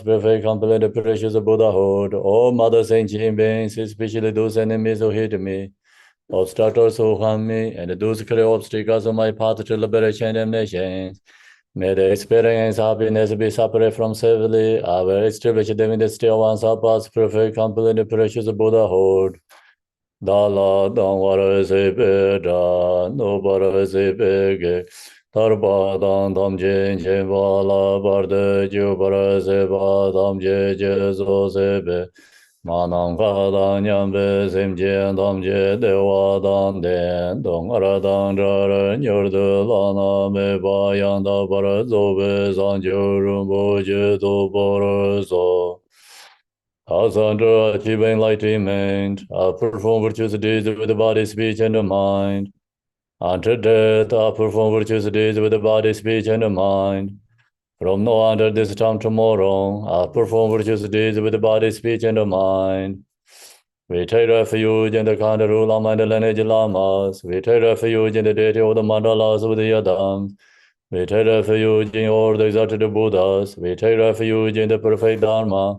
perfect, complete, precious Buddhahood. O Mother Saint Jean beings, especially those enemies who hate me, obstructors who harm me, and those clear obstacles on my path to liberation and nations. May they experience happiness, be separate from severely. I will establish them in the still ones of past perfect, complete, precious Buddhahood. Dala dangwara sepe da nubara sepe ge tarpa dang tam jen jen pa la barde ju para sepa tam je je so sepe manang ka dang nyam pe sem jen tam je dewa dang den dong ara dang ra ra nyor de la na me pa yang da para zo pe san ju rum bo je to para so. As under achieving enlightenment, I perform virtuous deeds with the body, speech, and the mind. Unto death, I perform virtuous deeds with the body, speech, and the mind. From now on to this time tomorrow, I perform virtuous deeds with the body, speech, and the mind. We take refuge in the kind rule of mind lineage lamas. We take refuge in the deity of the mandalas with the yadams. We take refuge in all the exalted Buddhas. We take refuge in the perfect Dharma.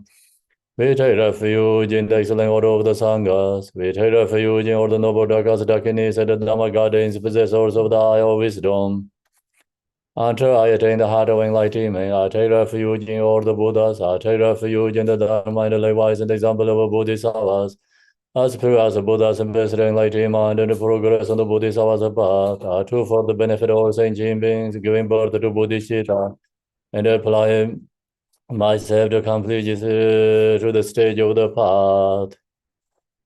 We take refuge in the excellent order of the Sanghas. We take refuge in all the noble Dakas, Dakinis, and the Dhamma Gardens, possessors of the eye of wisdom. Until I attain the heart of enlightenment, I take refuge in all the Buddhas. I take refuge in the Dharma and the likewise in the example of Bodhisattvas. As pure as the Buddha's ambassador enlightenment and the progress on the Bodhisattva's path, I too for the benefit of all sentient beings, giving birth to Bodhisattva, and apply myself to complete to the stage of the path.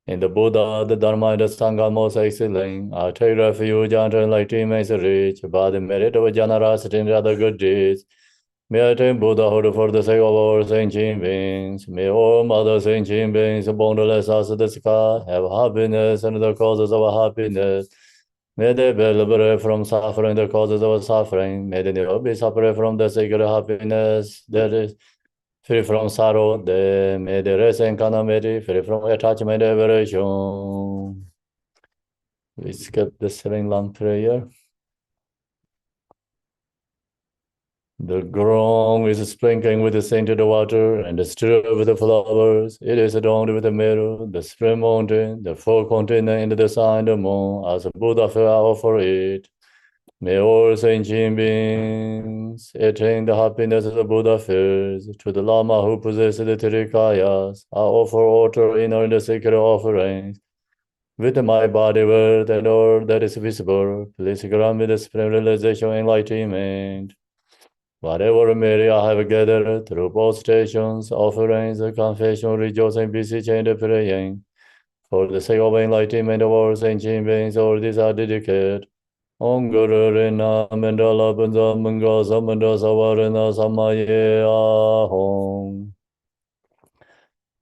In the Buddha, the Dharma, and the Sangha most excellent. I take refuge until enlightenment is reached by the merit of generosity and other good deeds. May I attain Buddhahood for the sake of all sentient beings. May all mother sentient beings, boundless as the sky, have happiness and the causes of happiness. May they be liberated from suffering, the causes of suffering. May they never be separated from the sacred happiness that is free from sorrow, may the rest and calamity, free from attachment and aversion. We skip the 7 long prayer. The ground is sprinkling with the scented water and stirred with the flowers. It is adorned with the mirror, the spring mountain, the four continents, and the sun, the moon, as a Buddha fell for it. May all sentient beings attain the happiness of the Buddha fears. To the Lama who possesses the Trikayas, I offer altar inner and the sacred offerings. With my body, word, and all that is visible, please grant me the supreme realization and enlightenment. Whatever merit I have gathered through both stations, offerings, confession, rejoicing, beseeching, and praying, for the sake of enlightenment of all sentient beings, all these are dedicated. Om Guru Rina Mandala Bandha Manga Samanda Savarana Samaye Ahom.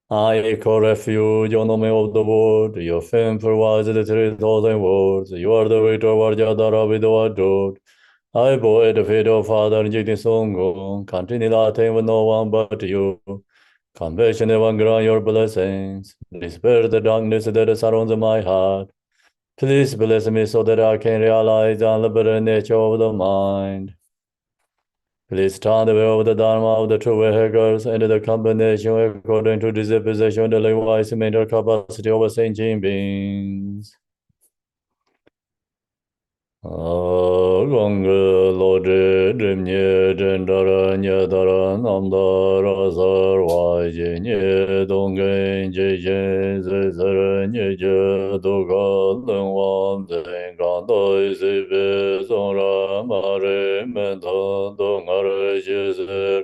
I call refuge on the name of the Lord. Your fame provides the 3,000 words. You are the way to Vajra with the adored. I bow at the feet of Father Jigni Songo. Continue nothing with no one but you. Compassion and grant your blessings. Disperse the darkness that surrounds my heart. Please bless me so that I can realize the unlimited nature of the mind. Please turn the way of the Dharma of the true vehicles and the combination according to disposition and the likewise mental capacity of sentient beings. Ganga Lode Dimye Dendara Nyadara Namdara Sarva Jinye Dongen Jejen Zezara Nyeja Doga Lungwam Zengan Doi Zibe Zonra Mare Menta Dongara Jezer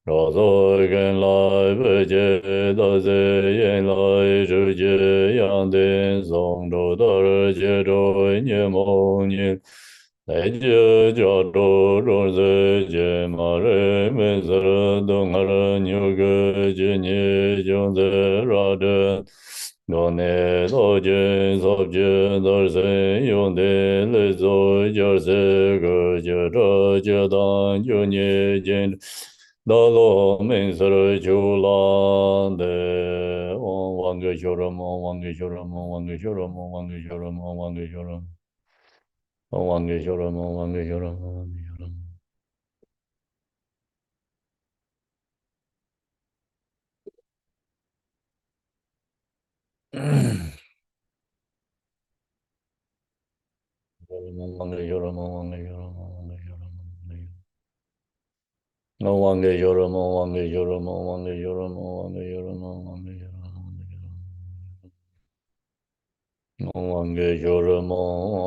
Razo Gen Lai Beje Daze Yen Lai Zhuje Yanden Zong Do Dar Je Do Nye Mo Nye Lai Je Jia Do Ro Ze Je Ma Re Me Zer Dong Har Nyu Ge Je Nye Jung Ze Ra De Do Ne Do Je Zob Je Dar Se Yong De Le Zo Jar Se Ge Je Ra Je Dan Yu Nye Jen Dalo Minsara Chulande Om Wangeshoram Om Wangeshoram Om Wangeshoram Om Wangeshoram Om Wangeshoram Om Wangeshoram Om Wangeshoram Om Wangeshoram. No wange yoromo wange yoromo wange yoromo wange yoromo wange yoromo no wange yoromo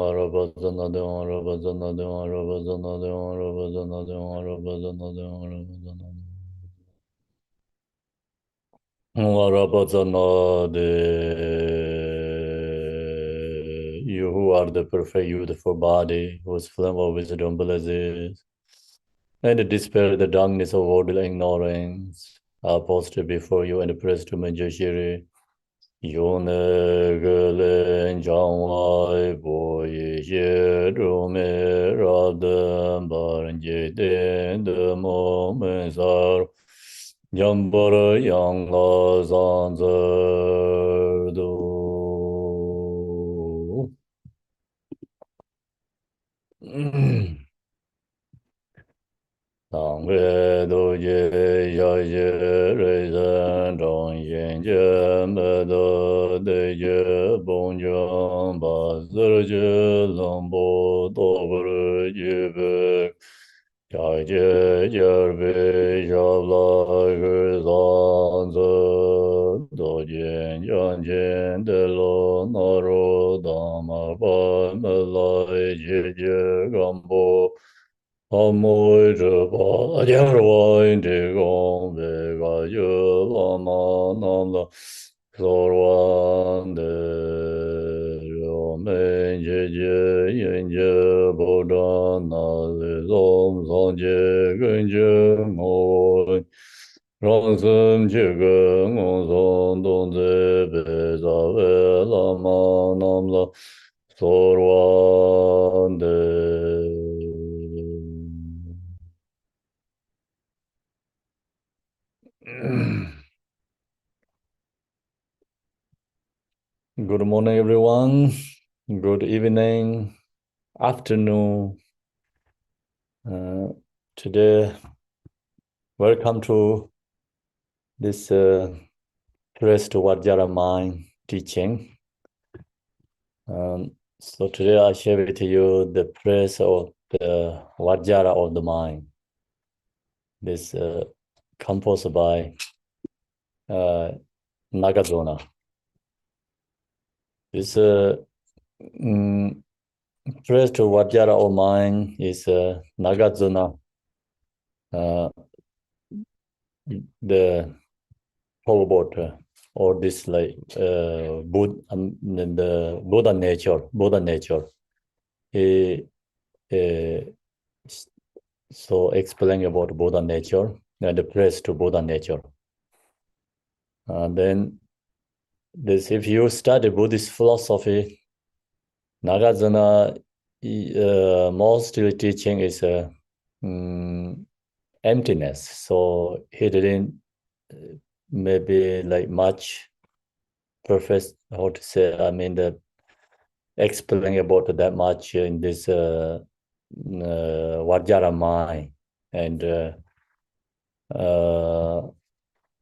arabazana de arabazana de arabazana de arabazana de arabazana de arabazana arabazana de you who are the perfect beautiful body whose flame of wisdom blesses and dispel the darkness of worldly ignorance are posted before you and praised to Manjushri. Yonegelen Jangwai Boyi Jerume Radam Baranje Den de Momenzar Yambara Yangla Zanzer Do. Tang re do ye ya ye re zhen dong yin je me de de ye bong jiang ba zi je long bo do re ye be ya ye ye be ya la ge zan zi do yin yan jian de lo na ro da ma ba me la ye ye gam bo Amoy ba yarwain de gong de ga yu la ma nam la zorwan de yo men je je yin je bo da na le zong zong je gen je mo rong zhen je ge ngong zong dong ze be za ve la ma nam la zorwan de. Good morning, everyone. Good evening, afternoon. Today, welcome to this Press to Vajra mind teaching. So today I share with you the press of the Vajra of the mind. This composed by Nagarjuna. This press to Vajra of mind is Nagarjuna. The about or this like the Buddha nature. He so explain about Buddha nature and the praise to Buddha nature. Then this, if you study Buddhist philosophy, Nagarjuna mostly teaching is emptiness. So he didn't maybe like much perfect, how to say, I mean, the explain about that much in this Vajra mind, and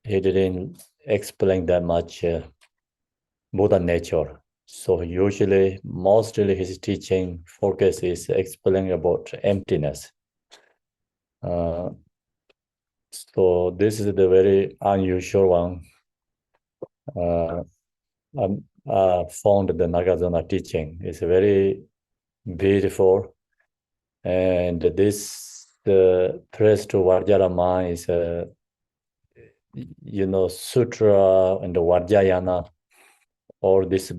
he didn't explain that much Buddha nature. So usually, mostly his teaching focus is explaining about emptiness. So this is the very unusual one. Found the Nagarjuna teaching. It's very beautiful, and this the praise to Vajrayana is sutra and the Vajrayana, or this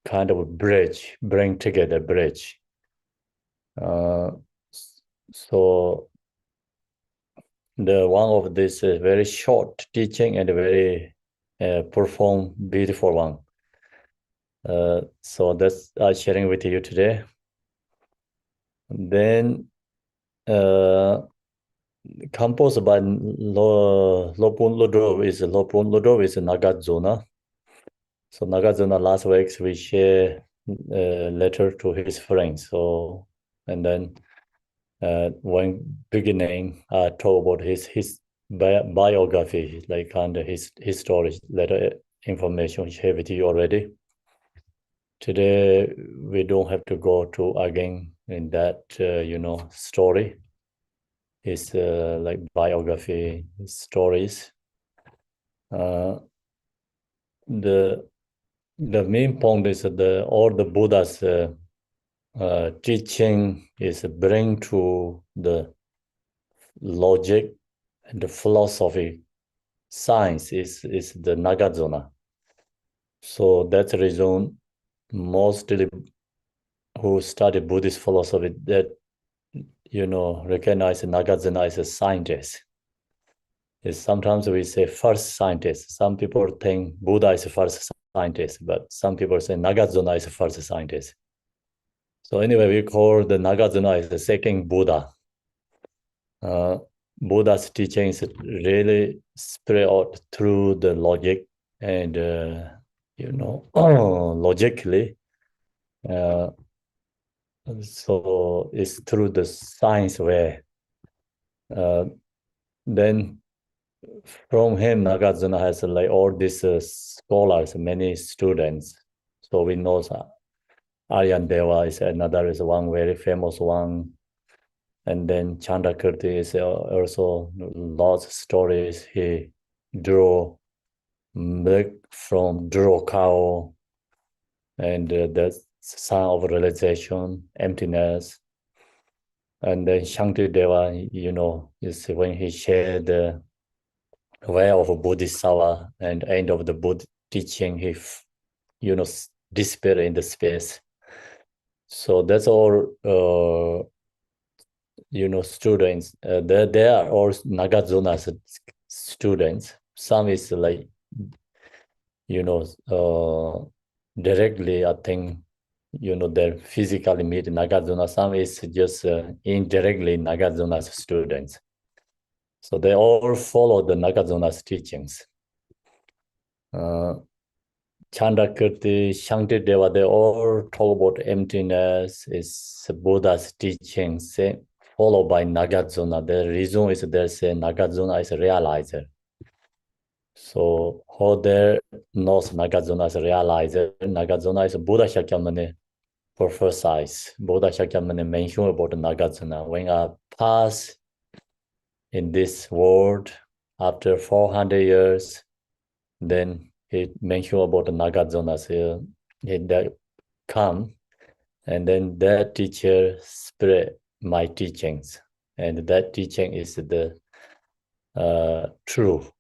kind of bridge, bring together bridge. So the one of this very short teaching and a very profound, beautiful one. So that's sharing with you today. Then composed by Lopun Lodrov is Nagarjuna. So Nagarjuna last week we share a letter to his friends. So and then when beginning talk about his biography, like kind of his story letter information share with you already. Today, we don't have to go to again in that, story. It's like biography stories. The main point is that all the Buddha's teaching is bring to the logic and the philosophy. Science is the Nagarjuna. So that's the reason mostly who study Buddhist philosophy that recognize Nagarjuna as a scientist. Is sometimes we say first scientist. Some people think Buddha is the first scientist, but some people say Nagarjuna is the first scientist. So anyway, we call the Nagarjuna as the second Buddha. Buddha's teachings really spread out through the logic and logically. So it's through the science way. Then from him, Nagarjuna has like all these scholars, many students. So we know Aryan Deva is another, is one very famous one. And then Chandrakirti is also lots of stories. He drew milk from draw cow, and the sign of realization, emptiness. And then Shantideva, is when he shared the way of Bodhisattva and end of the Buddha teaching, he, disappeared in the space. So that's all, students. They are all Nagarjuna's students. Some is like, directly, I think, they physically meet Nagarjuna. Some is just indirectly Nagarjuna's students. So they all follow the Nagarjuna's teachings. Chandrakirti, Shantideva, they all talk about emptiness, is Buddha's teachings, followed by Nagarjuna. The reason is they say Nagarjuna is a realizer. So how they knows Nagarjuna as a realizer, Nagarjuna is Buddha Shakyamuni prophesies. Buddha Shakyamuni mentioned about Nagarjuna. When I pass in this world after 400 years, then he mentioned about the Nagarjunas here. He come, and then that teacher spread my teachings, and that teaching is the true.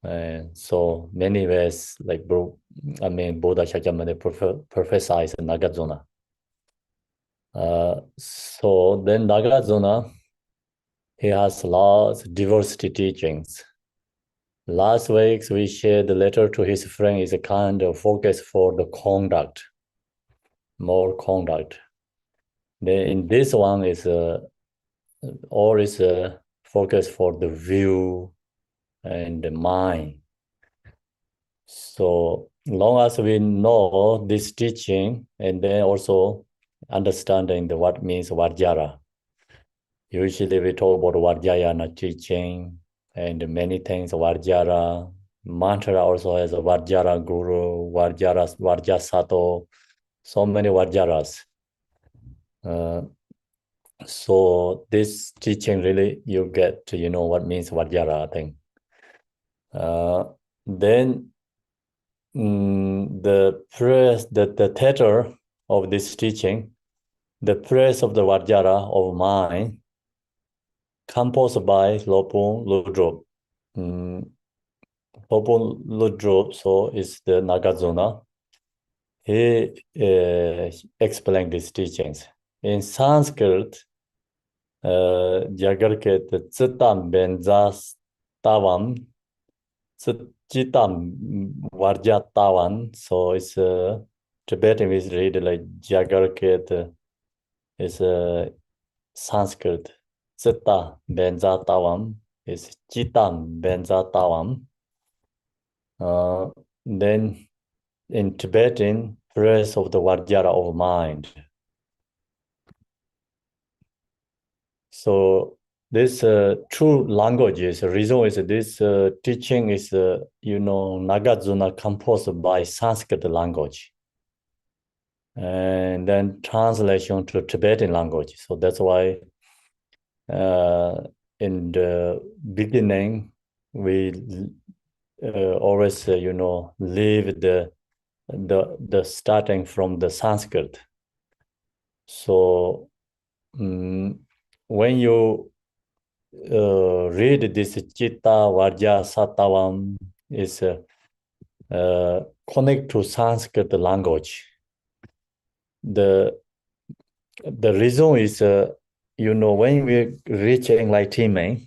And so many ways, like Buddha Shakyamuni prophesies Nagarjuna. So then Nagarjuna, he has lots of diversity teachings. Last week, we shared the letter to his friend is a kind of focus for the conduct, more conduct. Then in this one is all is a focus for the view and the mind. So long as we know this teaching and then also understanding what means Vajra. Usually we talk about Vajrayana teaching and many things, Vajra. Mantra also has a Vajra Guru, Vajra Sato, so many Vajras. So this teaching really, you get to what means Vajra, I think. Then the praise, the theater of this teaching, the praise of the Vajra of mind, composed by Lopun Ludrop. Lopun Ludrop, so is the Nagarjuna. He explained these teachings. In Sanskrit, Jagarket Tsitam Benzas Tavam, Tsitam Varja Tavan. So it's Tibetan is read like Jagarket is Sanskrit. Tsitta Benza Tavam is Chitam Benza Tavam. Then in Tibetan, praise of the Vajra of mind. So this true languages, reason is this teaching is, Nagarjuna composed by Sanskrit language. and then translation to Tibetan language. So that's why in the beginning, we always, leave the starting from the Sanskrit. So when you read this Chitta Vajra Sattvam is connect to Sanskrit language. The reason is, when we reach enlightenment,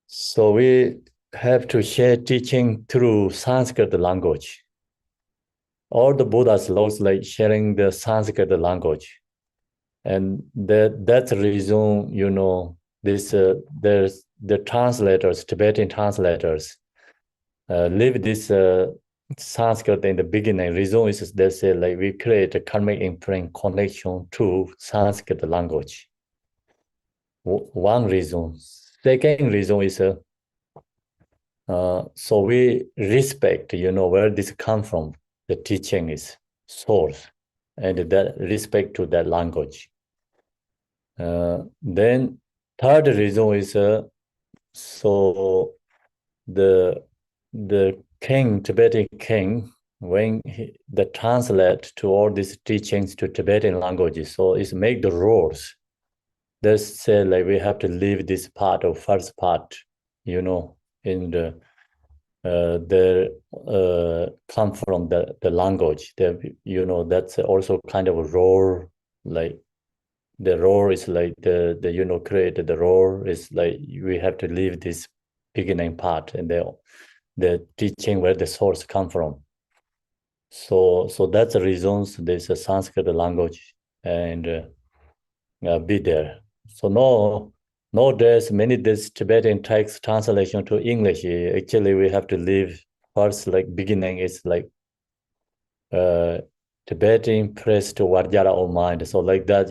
so we have to share teaching through Sanskrit language. All the Buddhas loves like sharing the Sanskrit language. And that's the reason, there's the translators, Tibetan translators, leave this Sanskrit in the beginning. Reason is they say like we create a karmic imprint connection to Sanskrit language. One reason. Second reason is so we respect, where this come from. The teaching is source, and that respect to that language. Then third reason is so the king, Tibetan king, when the translate to all these teachings to Tibetan languages, so it's make the rules. They say like we have to leave this part of first part, in the come from the language. That's also kind of a role, like the role is like the created the role is like we have to leave this beginning part and the teaching where the source come from. So that's the reasons there's a Sanskrit language and be there. So nowadays many this Tibetan text translation to English. Actually, we have to leave first like beginning is like Tibetan press to Vajra or mind. So like that,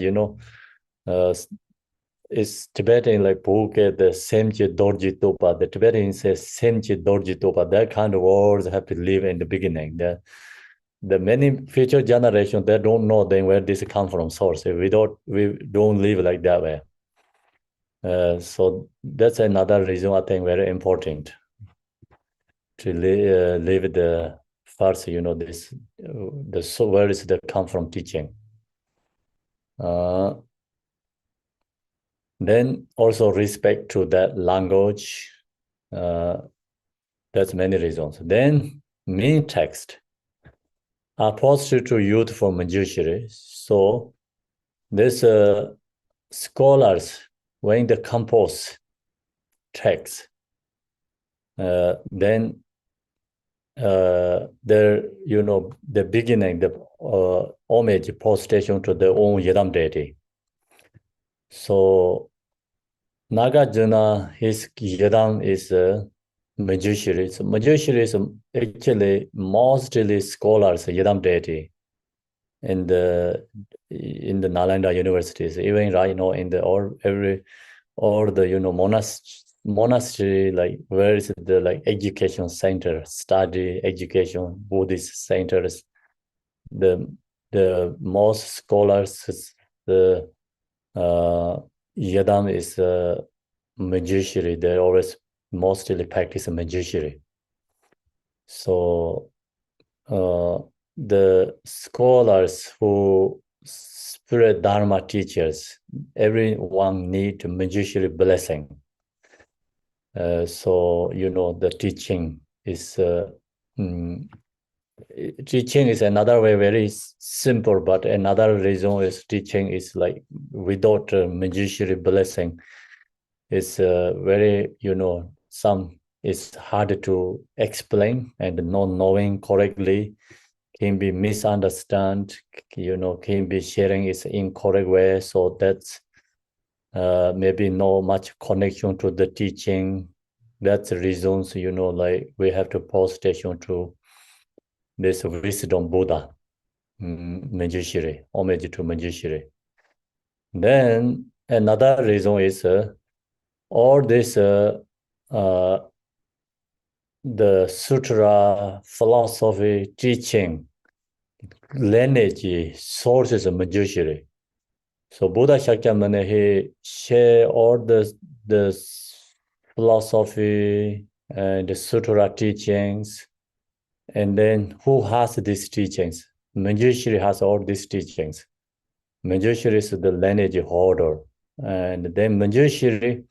it's Tibetan like book the Semche Dorji Topa. The Tibetan says Semche Dorji Topa. That kind of words have to live in the beginning. The many future generation they don't know then where this come from source. We don't live like that way. So that's another reason I think very important to live the first. This the so where is the come from teaching. Then also respect to that language. That's many reasons. Then main text are posted to youth from judiciary. So this scholars when they compose text, then the beginning, the homage postation to their own Yedam deity. So Nagarjuna, his Yedam is Manjushri. So Manjushri is actually mostly scholars Yedam deity in the Nalanda universities, even right now in the all the monastery, like where is the like education center, study education Buddhist centers, the most scholars, the Yadam is Manjushri. They always mostly practice Manjushri. So the scholars who spirit dharma teachers, everyone need Manjushri blessing. So the teaching is teaching is another way, very simple, but another reason is teaching is like without Manjushri blessing, it's very some it's hard to explain, and not knowing correctly can be misunderstood, can be sharing is incorrect way. So that's maybe no much connection to the teaching. That's the reasons, like we have to pay attention to this wisdom Buddha, Manjushri, homage to Manjushri. Then another reason is all this the sutra philosophy teaching lineage sources of Manjushri. So Buddha Shakyamuni, he share all the philosophy and the sutra teachings. And then who has these teachings? Manjushri has all these teachings. Manjushri is the lineage holder. And then Manjushri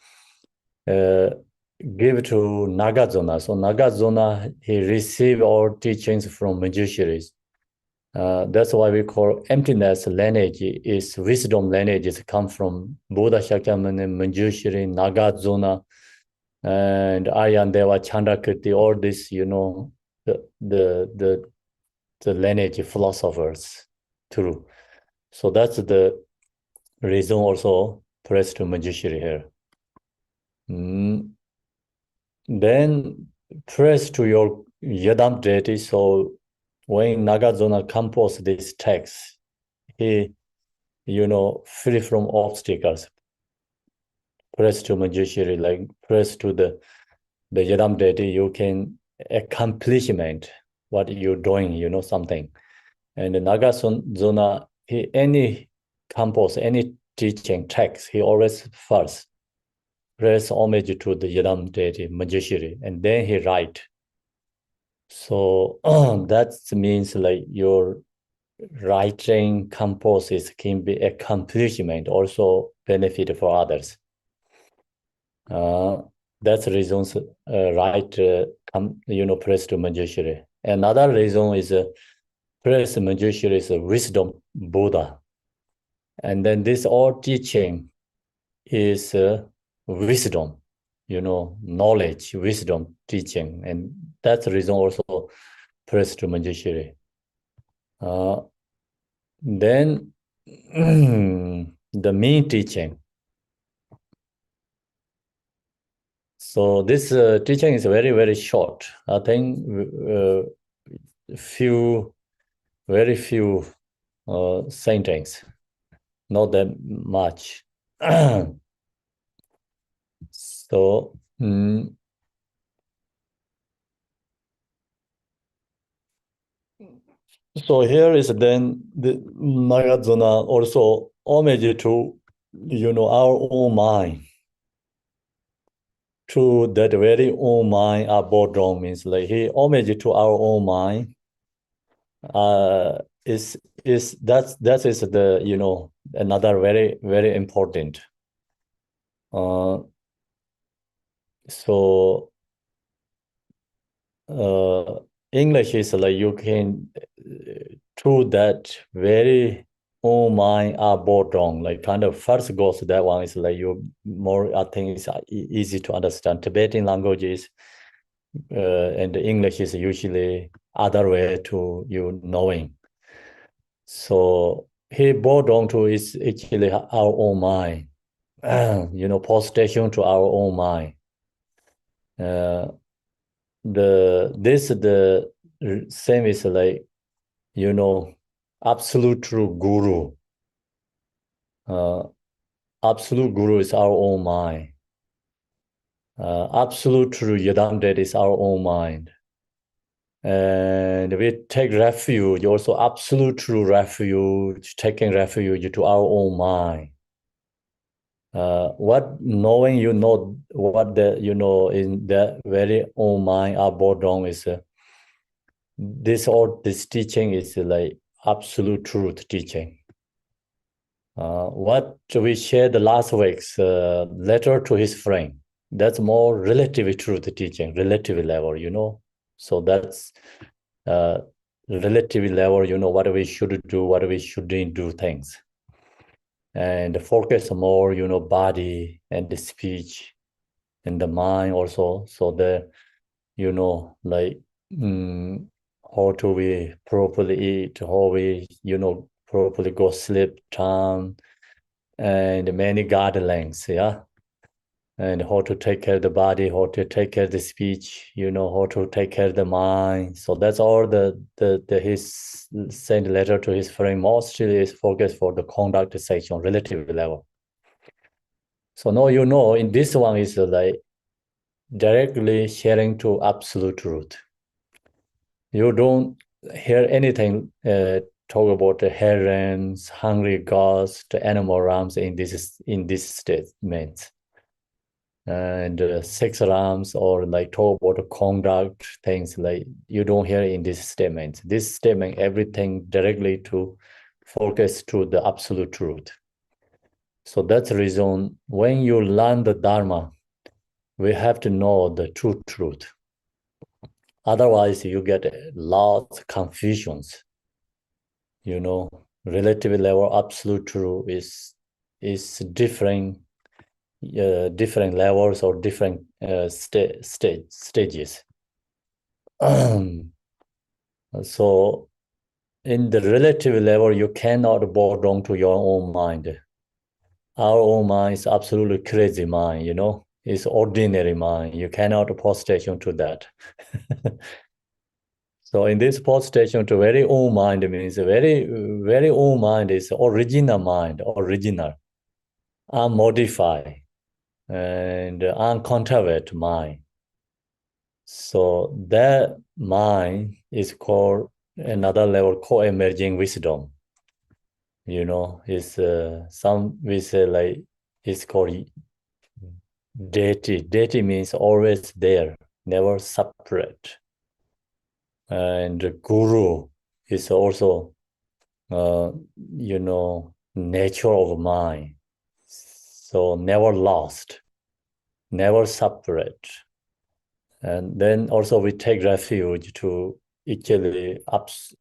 give to Nagarjuna. So Nagarjuna, he received all teachings from Manjushris. That's why we call emptiness lineage is wisdom lineage. It come from Buddha Shakyamuni, Manjushri, Nagarjuna, and Ayandeva, Chandrakirti, all this, the lineage philosophers too. So that's the reason also praise to Manjushri here. Then praise to your Yadam deity. So when Nagarjuna composed this text, he, free from obstacles. Praise to Manjushri, like praise to the Yadam deity, you can accomplishment what you're doing, something. And Nagarjuna, any compose, any teaching text, he always first praise homage to the Yadam deity, Manjushri, and then he write. So that means like your writing composes can be accomplishment, also benefit for others. That's the reasons praise to Manjushri. Another reason is praise Manjushri is a wisdom Buddha. And then this all teaching is wisdom, knowledge, wisdom teaching. And that's the reason also praise to Manjushri. Then the main teaching. So this teaching is very, very short. I think very few sentences, not that much. So so here is then the Nagarjuna also homage to our own mind. To that very own mind, our bodong means like he homage to our own mind. That is the another very, very important. So English is like you can to that very own mind are bodong, like kind of first goes to that one is like you more, I think it's easy to understand. Tibetan languages and English is usually other way to you knowing. So he bodong to is actually our own mind, postation to our own mind. The same is like absolute true guru. Absolute guru is our own mind. Absolute true Yadam deity is our own mind. And we take refuge, also absolute true refuge, taking refuge to our own mind. What knowing what the in the very own mind our bodong is this teaching is like absolute truth teaching. What we shared the last week's letter to his friend, that's more relative truth teaching, relative level, so that's relative level, what we should do, what we shouldn't do things. And focus more, body and the speech and the mind also. So the, like how to we properly eat, how we, properly go sleep time, and many guidelines, yeah. And how to take care of the body, how to take care of the speech, how to take care of the mind. So that's all the his sent letter to his friend mostly is focused for the conduct section, relative level. So now in this one is like directly sharing to absolute truth. You don't hear anything talk about the herons, hungry gods, the animal rams in this statement. And sex rams or like talk about the conduct things like you don't hear in this statement. This statement, everything directly to focus to the absolute truth. So that's the reason when you learn the Dharma, we have to know the true truth. Otherwise, you get lots of confusions. Relative level absolute truth is different levels or different stages. So in the relative level, you cannot bow down to your own mind. Our own mind is absolutely crazy mind, It's ordinary mind. You cannot prostration to that. So in this prostration to very own mind means very, very own mind is original mind, original, unmodified, and uncontroverted mind. So that mind is called another level co-emerging wisdom. It's some we say like it's called deity. Deity means always there, never separate. And guru is also nature of mind. So never lost, never separate. And then also we take refuge to actually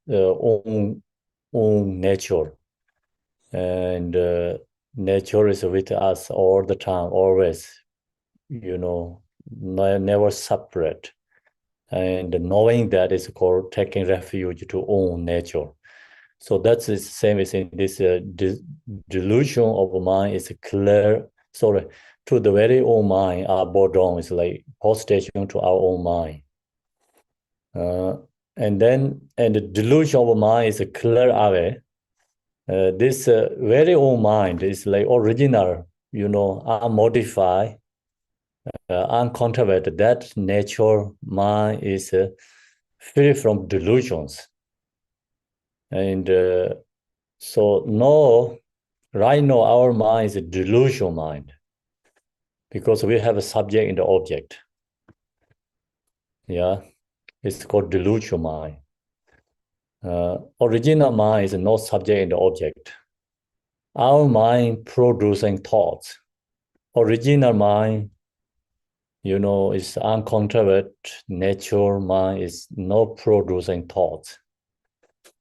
own nature. And nature is with us all the time, always, never separate. And knowing that is called taking refuge to own nature. So that's the same as in this delusion of mind is clear. Sorry, to the very own mind, our bodong is like postation to our own mind. And the delusion of mind is clear away. This very own mind is like original, unmodified, uncontroverted. That nature mind is free from delusions. And so right now our mind is a delusional mind because we have a subject and the object. Yeah, it's called delusional mind. Original mind is no subject and the object. Our mind producing thoughts. Original mind, is uncontroverted. Nature mind is no producing thoughts.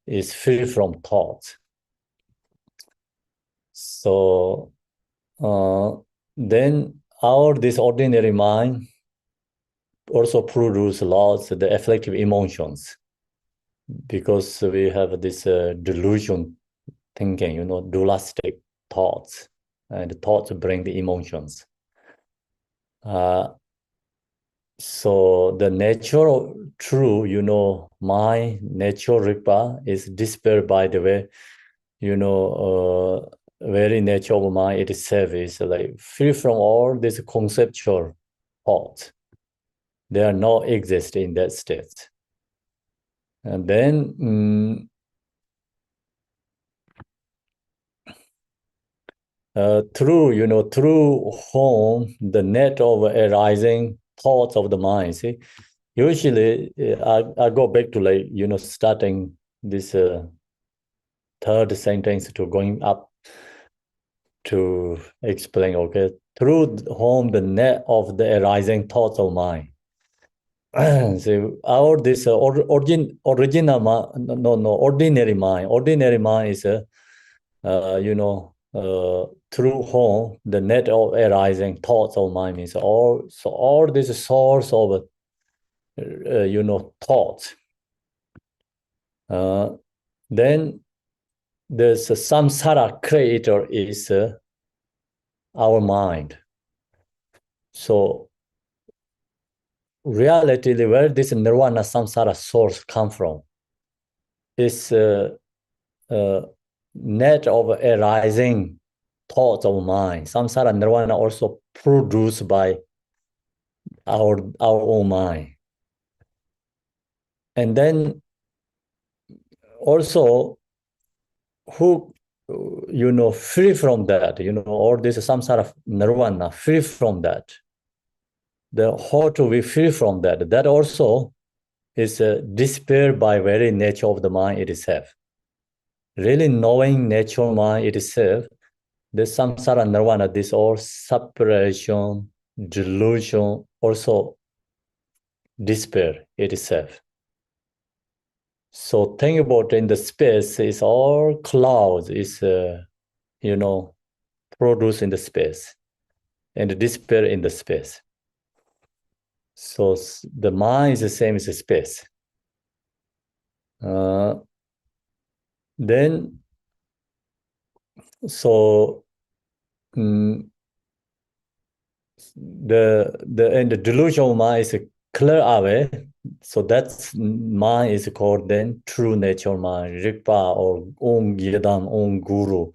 It's free from thoughts. So then this ordinary mind also produce lots of the afflictive emotions because we have this delusion thinking, dualistic thoughts, and thoughts bring the emotions. So the nature of true, my nature Ripa is dispelled by the way, very nature of mind itself is like free from all this conceptual thoughts. They are not exist in that state. And then through home, the net of arising thoughts of the mind. See, usually I go back to like, starting this third sentence to going up to explain, okay, through home, the net of the arising thoughts of mind. So our this original mind, no, ordinary mind. Ordinary mind is through home, the net of arising thoughts of mind means all this source of thoughts. Then there's a samsara creator is our mind. So reality, where this nirvana samsara source come from is net of arising thoughts of mind. Samsara nirvana also produced by our own mind. And then also who, free from that, or this is some sort of nirvana, free from that. How to be free from that? That also is despair by very nature of the mind itself. Really knowing nature mind itself, this samsara nirvana, this all separation, delusion, also despair itself. So think about in the space, it's all clouds, is produced in the space, and despair in the space. So the mind is the same as the space. Then, so the delusional mind is clear away. So that's mind is called then true nature mind, Rigpa or Om Yedam, Om Guru.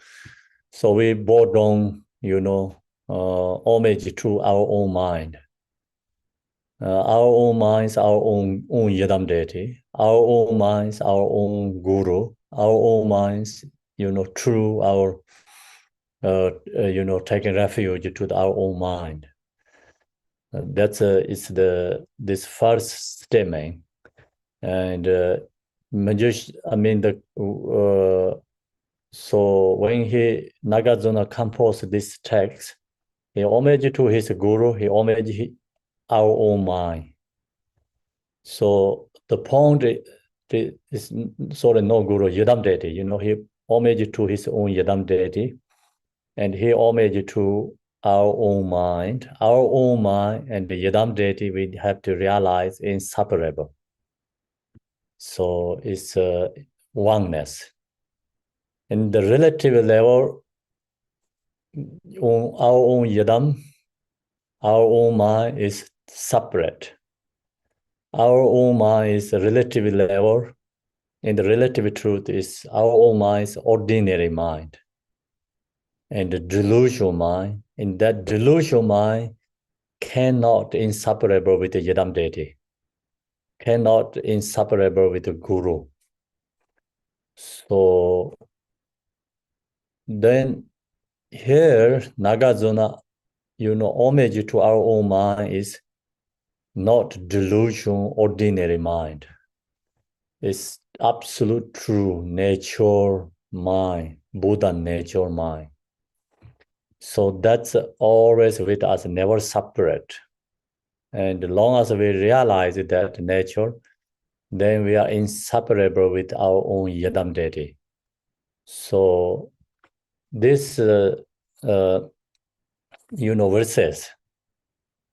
So we bow down, homage to our own mind. Our own minds, our own Yedam deity, our own minds, our own Guru, our own minds, true our, taking refuge to our own mind. That's this first statement, and so when Nagarjuna composed this text, he homage to his guru, he homage our own mind. So the point is sort of no guru, Yedam deity, he homage to his own Yedam deity, and he homage to our own mind and the Yedam deity we have to realize inseparable. So it's oneness. In the relative level, our own Yedam, our own mind is separate. Our own mind is a relative level, and the relative truth is our own mind is ordinary mind. And the delusional mind, in that delusional mind, cannot inseparable with the Yedam deity, cannot inseparable with the guru. So then here, Nagarjuna, homage to our own mind is not delusion, ordinary mind. It's absolute true nature mind, Buddha nature mind. So that's always with us, never separate. And as long as we realize that nature, then we are inseparable with our own Yedam deity. So this verses,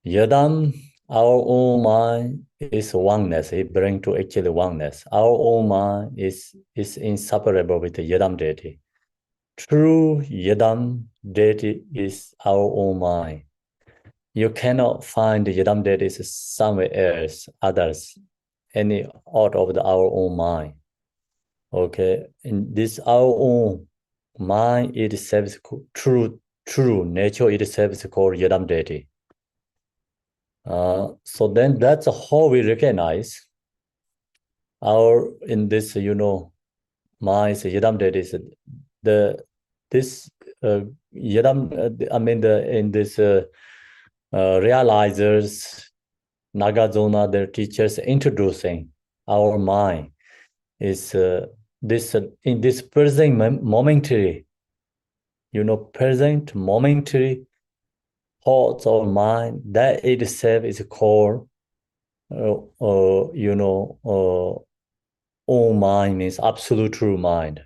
Yedam, our own mind is oneness. It brings to actually oneness. Our own mind is inseparable with the Yedam deity. True Yedam deity is our own mind. You cannot find the Yedam deity somewhere else, others, any out of our own mind. Okay, in this our own mind itself is true nature itself is called Yedam deity. So then that's how we recognize our in this mind Yedam deity is this Yedam in this realizers Nagarjuna, their teachers introducing our mind is this in this present momentary, present momentary thoughts or mind that itself is called, all mind is absolute true mind.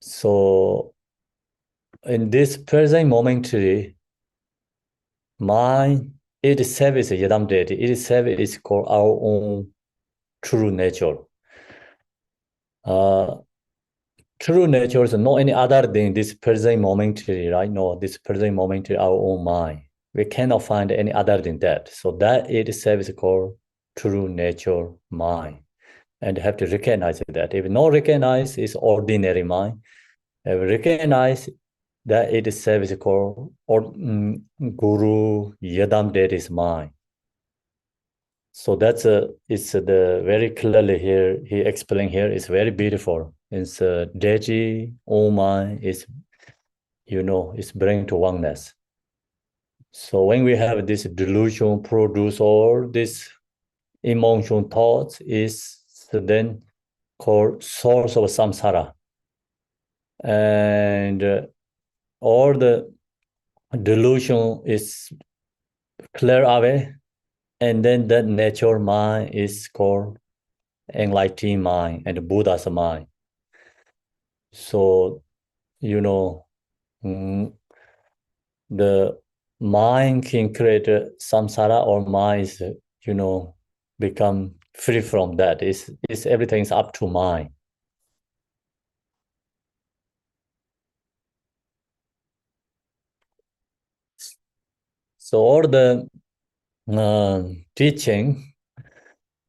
So in this present momentary mind itself is a Yedam deity, itself is called our own true nature. True nature is not any other than this present momentary, right? No, this present momentary, our own mind. We cannot find any other than that. So that itself is called true nature mind. And you have to recognize that. If not recognize, it's ordinary mind. If recognize that itself is called Guru Yedam deity's mind. So that's it's the very clearly here he explained here. It's very beautiful. It's deity, all mind is is bring to oneness. So when we have this delusion produce all this emotion thoughts is then called source of samsara. And all the delusion is clear away, and then that natural mind is called enlightened mind and Buddha's mind. So, mm, the mind can create samsara, or mind is, become free from that. It's everything's up to mind. So all the teaching,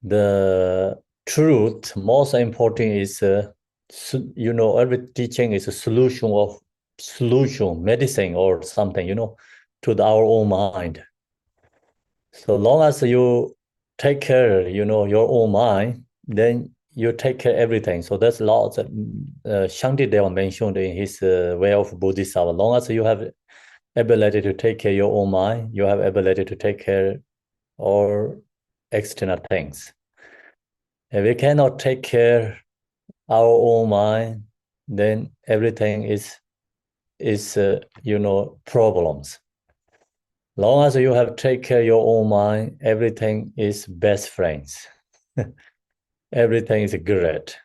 the truth, most important is, every teaching is a solution, medicine or something, to our own mind. So long as you take care, your own mind, then you take care everything. So that's lots of Shantideva mentioned in his way of Bodhisattva. Long as you have ability to take care your own mind, you have ability to take care or external things. If we cannot take care our own mind, then everything is problems. Long as you have take care your own mind, everything is best friends. Everything is great.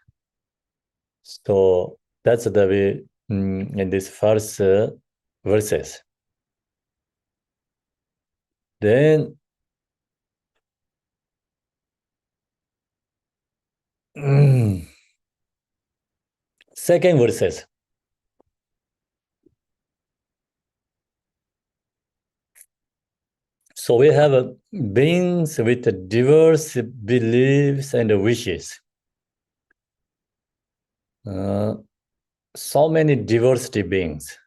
So that's the way in this first verses. Then second verses. So we have beings with diverse beliefs and wishes. So many diversity beings.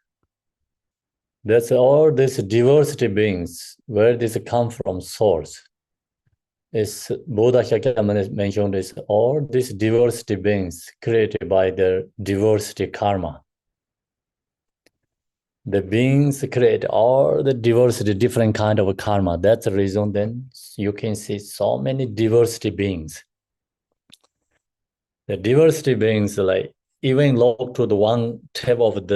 That's all these diversity beings. Where does it come from? Source. Is Buddha Shakyamuni mentioned is all these diversity beings created by their diversity karma. The beings create all the diversity, different kind of karma. That's the reason then you can see so many diversity beings. The diversity beings, like even look to the one type of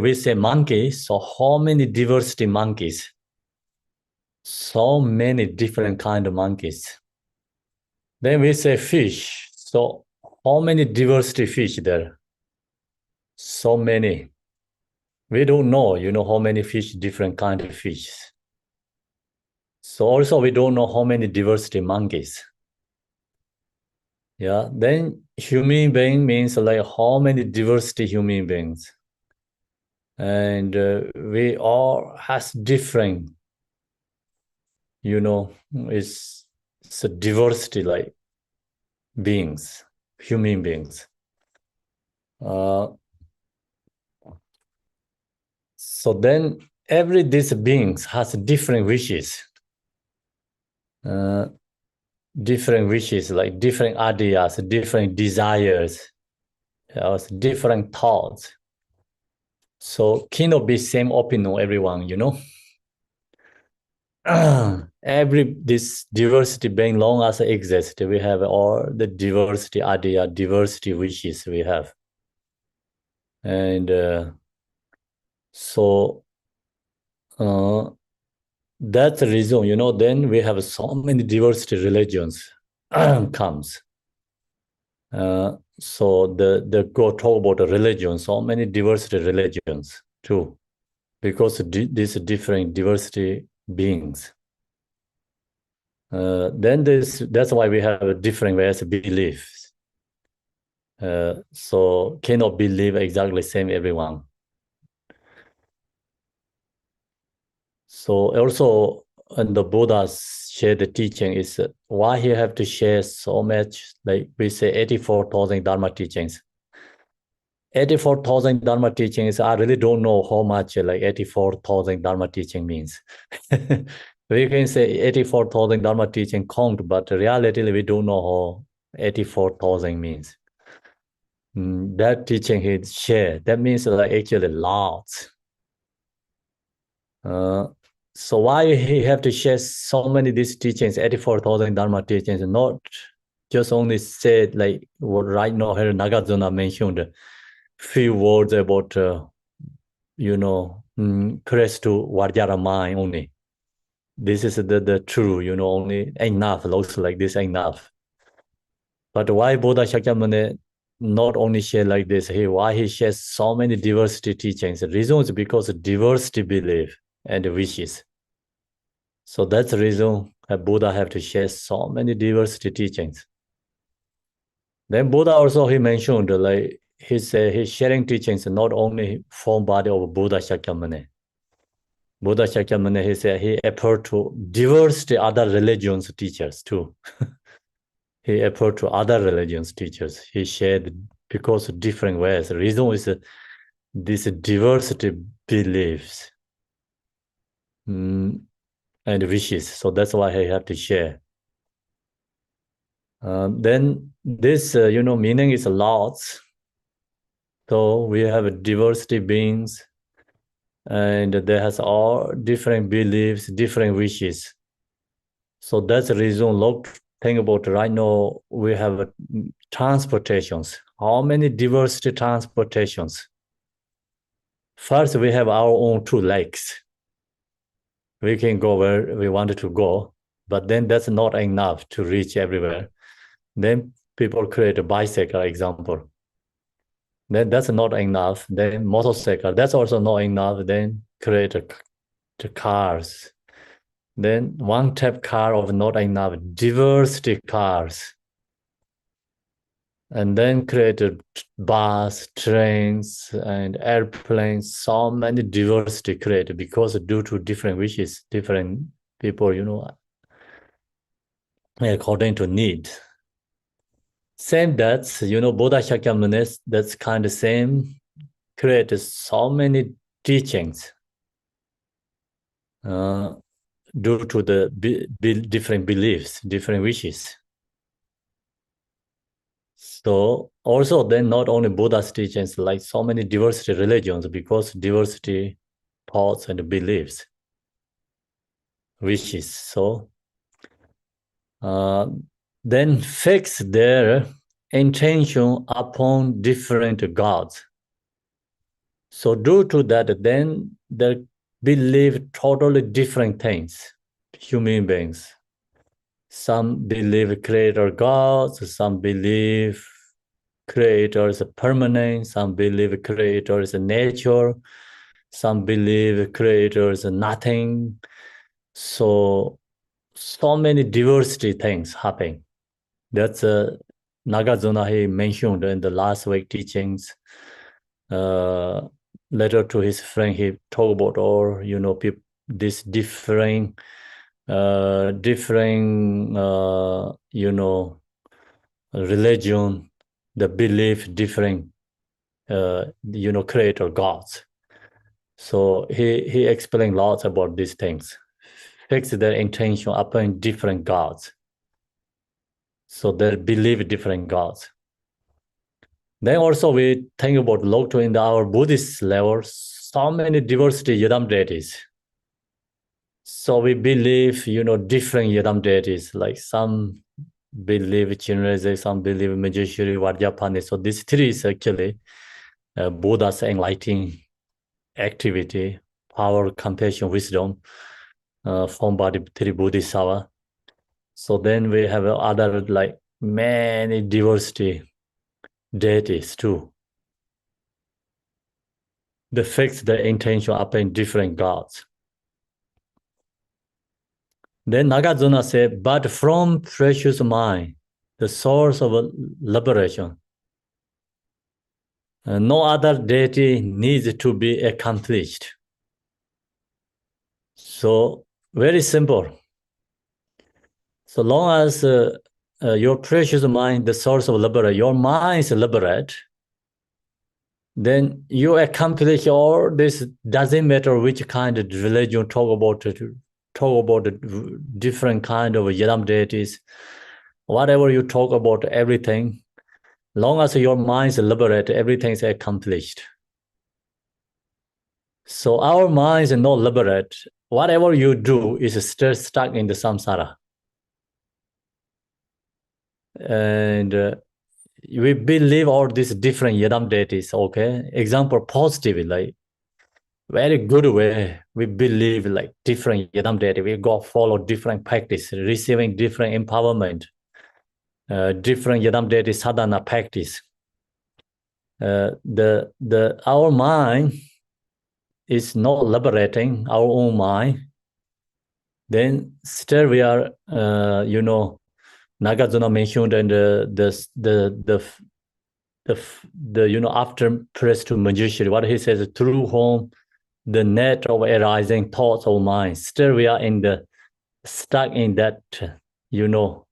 we say monkeys, so how many diversity monkeys? So many different kind of monkeys. Then we say fish, so how many diversity fish there? So many. We don't know, how many fish, different kind of fish. So also we don't know how many diversity monkeys. Yeah, then human being means like how many diversity human beings. And we all has different, it's a diversity like beings, human beings. So then every these beings has different wishes. Different wishes, like different ideas, different desires, different thoughts. So cannot be same opinion, everyone, Every this diversity being long as it exists, we have all the diversity idea, diversity wishes we have. And so that's the reason, then we have so many diversity religions comes. So the go talk about the religion, so many diversity religions too, because these different diversity beings. Then that's why we have different ways of beliefs. So cannot believe exactly same everyone. So also, and the Buddha's share the teaching is why he have to share so much, like we say 84,000 Dharma teachings. 84,000 Dharma teachings, I really don't know how much like 84,000 Dharma teaching means. We can say 84,000 Dharma teaching count, but reality we don't know how 84,000 means. That teaching he shared, that means like actually lots. So why he have to share so many these teachings, 84,000 Dharma teachings, not just only said like what right now here Nagarjuna mentioned few words about crest to Vajra mind only. This is the true, only enough, looks like this enough. But why Buddha Shakyamuni not only share like this, why he shares so many diversity teachings? The reason is because diversity belief and wishes. So that's the reason Buddha have to share so many diversity teachings. Then Buddha also he mentioned like his sharing teachings not only form body of Buddha Shakyamuni. Buddha Shakyamuni he said he appeared to diversity other religions teachers too. He appeared to other religions teachers. He shared because of different ways. The reason is this diversity beliefs and wishes. So that's why he have to share. Then this, meaning is lots. So we have diversity beings, and they has all different beliefs, different wishes. So that's the reason. Look, think about right now we have transportations. How many diversity transportations? First, we have our own two legs. We can go where we wanted to go, but then that's not enough to reach everywhere. Then people create a bicycle example. Then that's not enough. Then motorcycle, that's also not enough. Then create the cars. Then one type car of not enough. Diversity cars. And then created bus, trains, and airplanes. So many diversity created because due to different wishes, different people, according to need. Same that's, Buddha Shakyamuni, that's kind of same, created so many teachings due to the different beliefs, different wishes. So also then not only Buddha's teachings, like so many diversity religions, because diversity thoughts and beliefs, wishes. So then fix their intention upon different gods. So due to that, then they believe totally different things, human beings. Some believe creator gods, some believe creator is permanent, some believe creator is nature, some believe creator is nothing. So many diversity things happen. That's Nagarjuna he mentioned in the last week teachings. Letter to his friend, he talked about all this different religion, the belief different creator gods. So he explained lots about these things. Fix their intention upon different gods. So they believe different gods. Then also we think about look to in our Buddhist level, so many diversity Yidam deities. So we believe, different Yidam deities, like some believe Chinreze, some believe Majeshwari, Vajrapani. So these three is actually Buddha's enlightening activity, power, compassion, wisdom, formed by the three Bodhisattva. So then we have other like many diversity deities too. They fix the intention upon different gods. Then Nagarjuna said, but from precious mind, the source of liberation, no other deity needs to be accomplished. So very simple. So long as your precious mind, the source of liberation, your mind is liberated, then you accomplish all this. Doesn't matter which kind of religion talk about it, talk about the different kind of Yadam deities, whatever you talk about everything, long as your mind is liberated, everything is accomplished. So our mind is not liberated. Whatever you do is still stuck in the samsara. And we believe all these different Yadam deities, okay? Example, positively, like very good way. We believe like different Yadam deity. We go follow different practice, receiving different empowerment, different Yadam deity sadhana practice. Our mind is not liberating our own mind. Then still we are, Nagarjuna mentioned and after press to Manjushri, what he says, through whom the net of arising thoughts of mind. Still we are stuck in that, through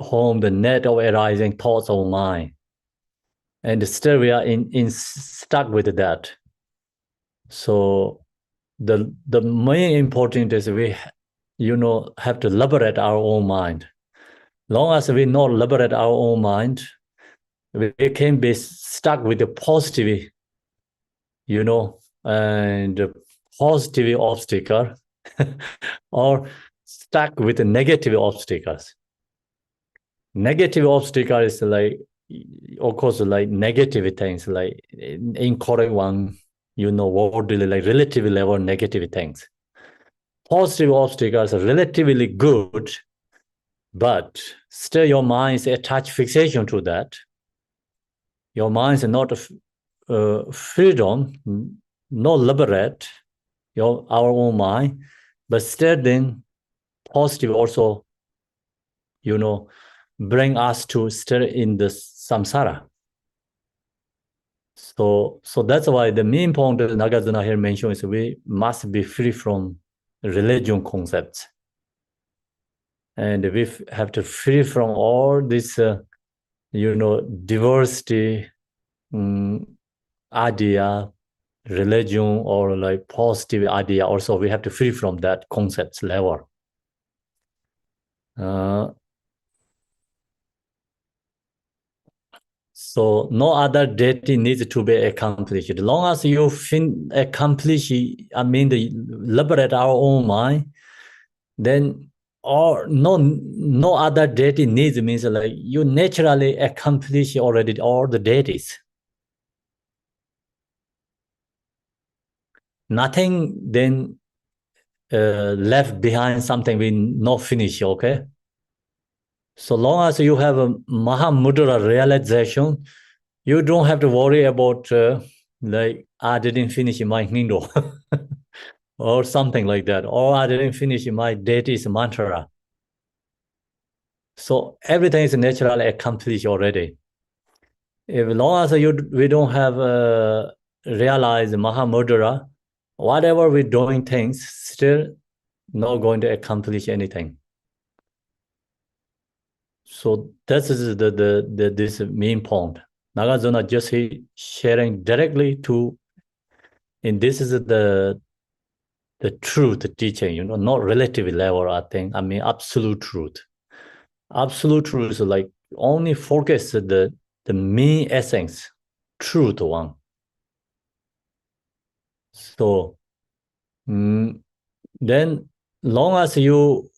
whom the net of arising thoughts of mind. And still we are stuck with that. So the main important is we, have to liberate our own mind. Long as we not liberate our own mind, we can be stuck with the positive, and positive obstacle, or stuck with the negative obstacles. Negative obstacle is like, of course, like negative things, like incorrect one, worldly, like relative level negative things. Positive obstacles are relatively good, but still your mind is attached fixation to that. Your mind is not freedom, not liberate our own mind, but still then positive also, bring us to still in the samsara. So that's why the main point that Nagarjuna here mentioned is we must be free from religion concepts. And we have to free from all this, diversity idea, religion, or like positive idea. Also, we have to free from that concepts level. So no other deity needs to be accomplished. As long as you accomplish, liberate our own mind, then or no other deity needs means like you naturally accomplish already all the deities. Nothing then left behind, something we not finish, okay? So long as you have a Mahamudra realization, you don't have to worry about like I didn't finish my Nindo or something like that, or I didn't finish my deity's mantra. So everything is naturally accomplished already. As long as we don't have realized Mahamudra, whatever we're doing things, still not going to accomplish anything. So this is this main point. Nagarjuna just sharing directly to, and this is the truth teaching, not relative level, I think. Absolute truth. Absolute truth is like only focus the main essence, truth one. So then long as you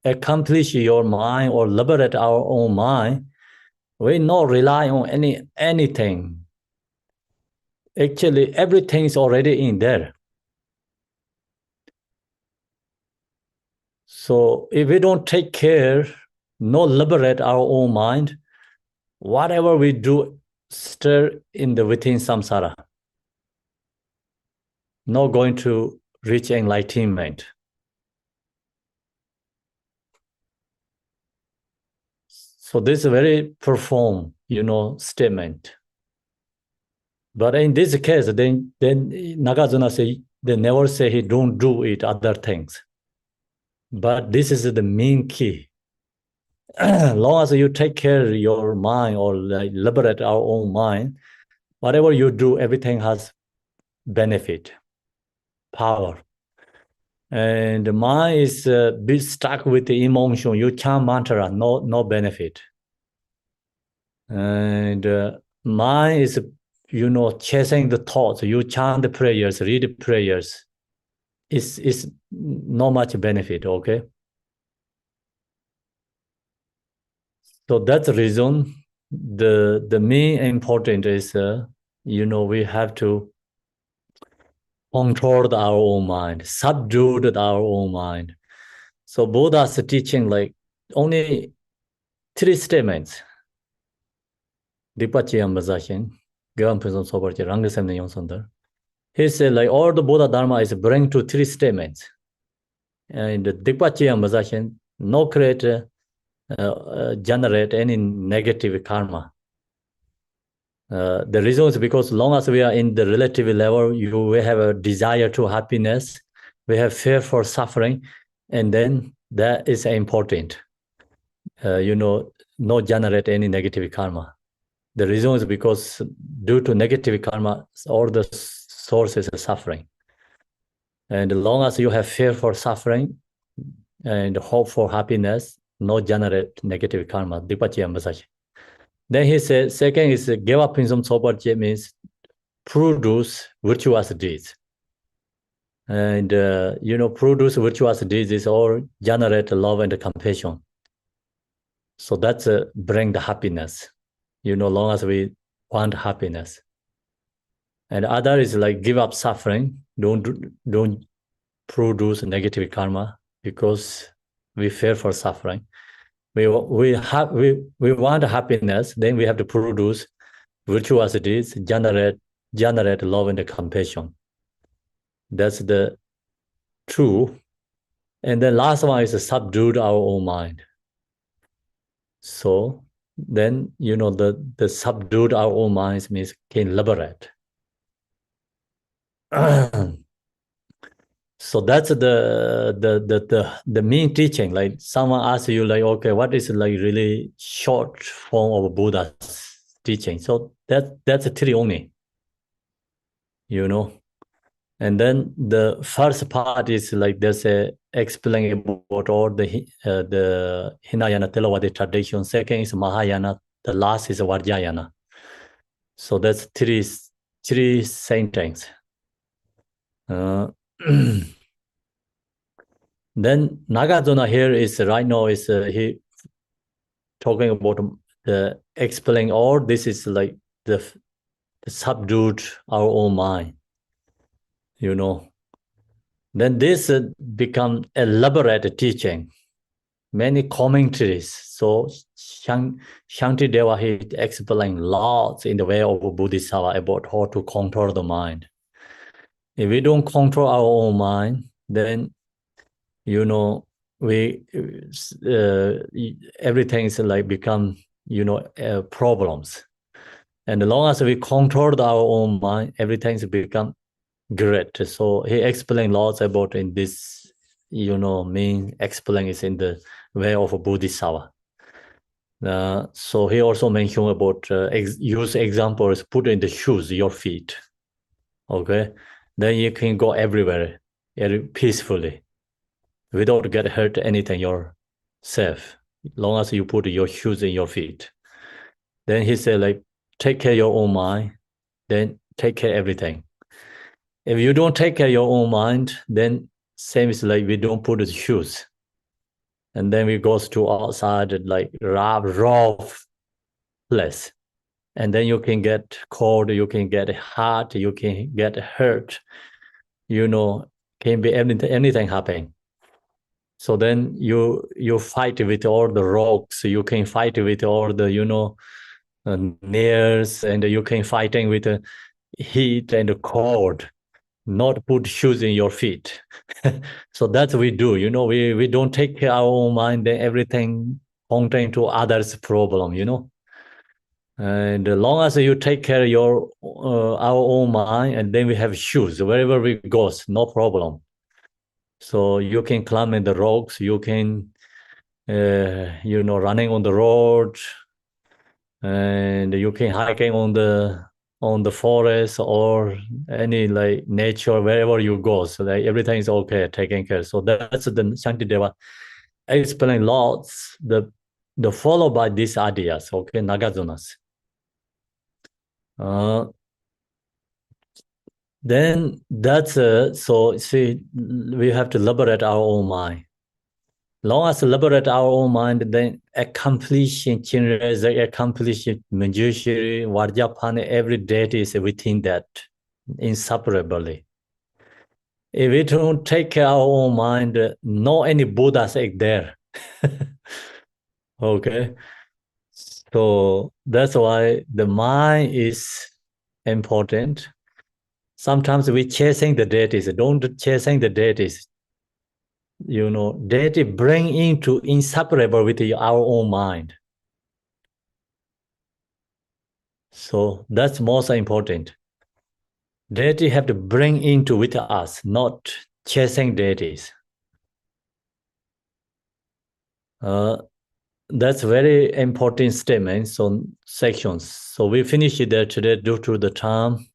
accomplish your mind or liberate our own mind, we not rely on anything. Actually, everything is already in there. So if we don't take care, not liberate our own mind, whatever we do, still within samsara, not going to reach enlightenment. So this is a very profound, statement. But in this case, then Nagarjuna say they never say he don't do it other things. But this is the main key. Long as you take care of your mind or like liberate our own mind, whatever you do, everything has benefit, power. And mind is be stuck with the emotion. You chant mantra, no benefit. And mind is, chasing the thoughts. You chant the prayers, read the prayers. It's not much benefit, okay? So that's the reason the main important is, we have to control our own mind, subdue our own mind. So Buddha's teaching like only 3 statements. Dipachya Mazashin, Gyan Prison Sobarchi, Rangasam Yonsundar. He said like all the Buddha Dharma is bring to 3 statements. And Dipachya Mazashin, no create, generate any negative karma. The reason is because long as we are in the relative level, we have a desire to happiness, we have fear for suffering, and then that is important. Not generate any negative karma. The reason is because due to negative karma, all the sources of suffering. And as long as you have fear for suffering and hope for happiness, not generate negative karma. Dipachya Masaji. Then he said, second is give up in some sobarje means produce virtuous deeds. And, produce virtuous deeds is all generate love and compassion. So that's bring the happiness, long as we want happiness. And other is like give up suffering, don't produce negative karma because we fear for suffering. We want happiness, then we have to produce virtuous deeds, generate love and compassion. That's the true. And then last one is subdue our own mind. So then, the subdued our own minds means can liberate. So that's the main teaching. Like someone asks you, like, okay, what is like really short form of Buddha's teaching? So that's a 3 only, And then the first part is like there's a explaining about all the Hinayana Theravada tradition. Second is Mahayana. The last is Vajrayana. So that's three sentences. Then Nagarjuna here is right now is he talking about the explaining all this is like the subdued our own mind, Then this become elaborate teaching, many commentaries. So Shanti Deva he explained lots in the way of Bodhisattva about how to control the mind. If we don't control our own mind, then we everything is like become problems. And as long as we control our own mind, everything's become great. So he explained lots about in this, main explain is in the way of a Bodhisattva. So he also mentioned about use examples, put in the shoes, your feet. Okay, then you can go everywhere peacefully without get hurt anything yourself, long as you put your shoes in your feet. Then he said, like, take care of your own mind, then take care of everything. If you don't take care of your own mind, then same is like we don't put the shoes. And then we go to outside like raw place. And then you can get cold, you can get hot, you can get hurt, can be anything happen. So then you fight with all the rocks, you can fight with all the, nails, and you can fighting with the heat and the cold, not put shoes in your feet. So that's what we do, we don't take care of our own mind, then everything pointing to others' problem, And as long as you take care of our own mind, and then we have shoes wherever we go, no problem. So you can climb in the rocks, you can, running on the road, and you can hiking on on the forest or any like nature, wherever you go. So like everything is okay, taken care. So that's the Shantideva explain lots, the followed by these ideas, okay, Nagazunas. Then that's so see, we have to liberate our own mind. Long as liberate our own mind, then accomplishing Manjushri, Vajrapani, every deity is within that, inseparably. If we don't take care of our own mind, no any Buddhas are there. Okay. So that's why the mind is important. Sometimes we chasing the deities. Don't chasing the deities. You know, deity bring into inseparable with our own mind. So that's most important. Deity have to bring into with us, not chasing deities. That's very important statements on sections. So we finish it there today due to the time.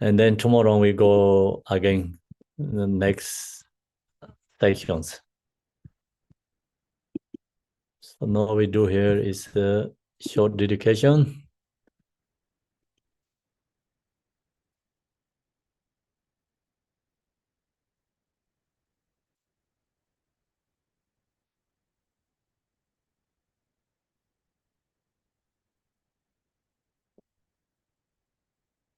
And then tomorrow we go again the next sections. So now we do here is a short dedication.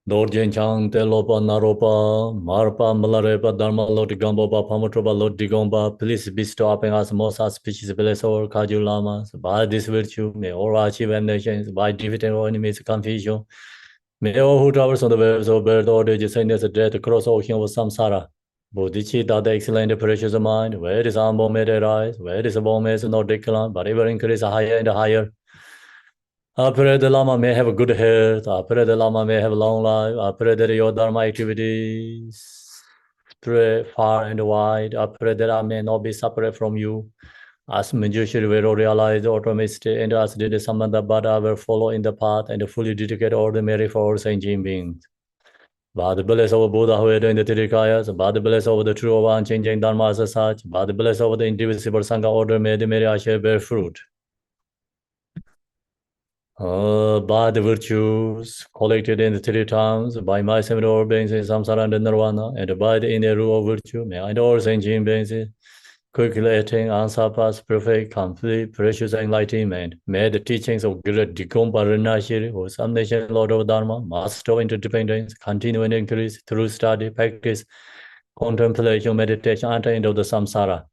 Dorjen Chang, Telopa, Naropa, Marpa, Malarepa, Dharma, Lotigamba, Pamatropa, Lotigomba, please bestow upon us most auspicious bless or Kaju Lamas. By this virtue, may all achieve nations, by defeating all enemies, confusion. May all who travels on the waves of birth or the descendants of death across ocean of samsara. Bodhicitta, the excellent precious mind, where is humble may they rise, where is a bomb is not decline, but ever increase higher and higher. I pray the Lama may have a good health. I pray the Lama may have a long life. I pray that your Dharma activities spread far and wide. I pray that I may not be separate from you. As Manjushri will realize the automaticity and as did the Samdup, but I will follow in the path and fully dedicate all the merit for all sentient beings. By the bless of Buddha who is in the Tirikayas, by the bless of the true of unchanging Dharma as such, by the bless of the indivisible Sangha order, may the merit I shall bear fruit. By the virtues collected in the three times, by my seminal beings in samsara and nirvana, and by the inner rule of virtue, may I all sentient beings quickly attain unsurpassed, perfect, complete, precious enlightenment. May the teachings of great Dikompa Rinpoche, who is omniscient Lord of Dharma, Master of interdependence, continue and increase through study, practice, contemplation, meditation, and end of the samsara.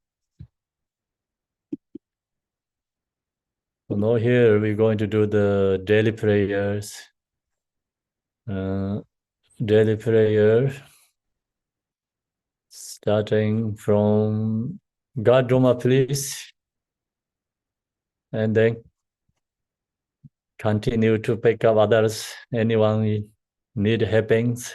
So now here we're going to do the daily prayers. Daily prayer, starting from God Dharma, please, and then continue to pick up others, anyone need helpings.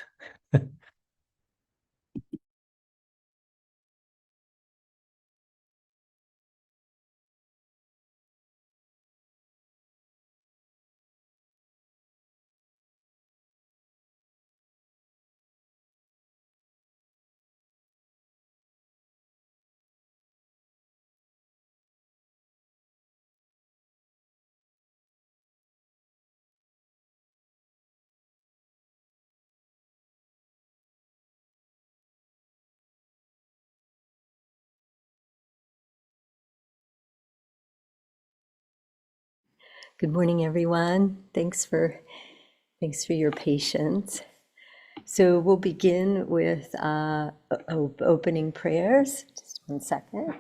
Good morning, everyone. Thanks for your patience. So we'll begin with opening prayers. Just one second.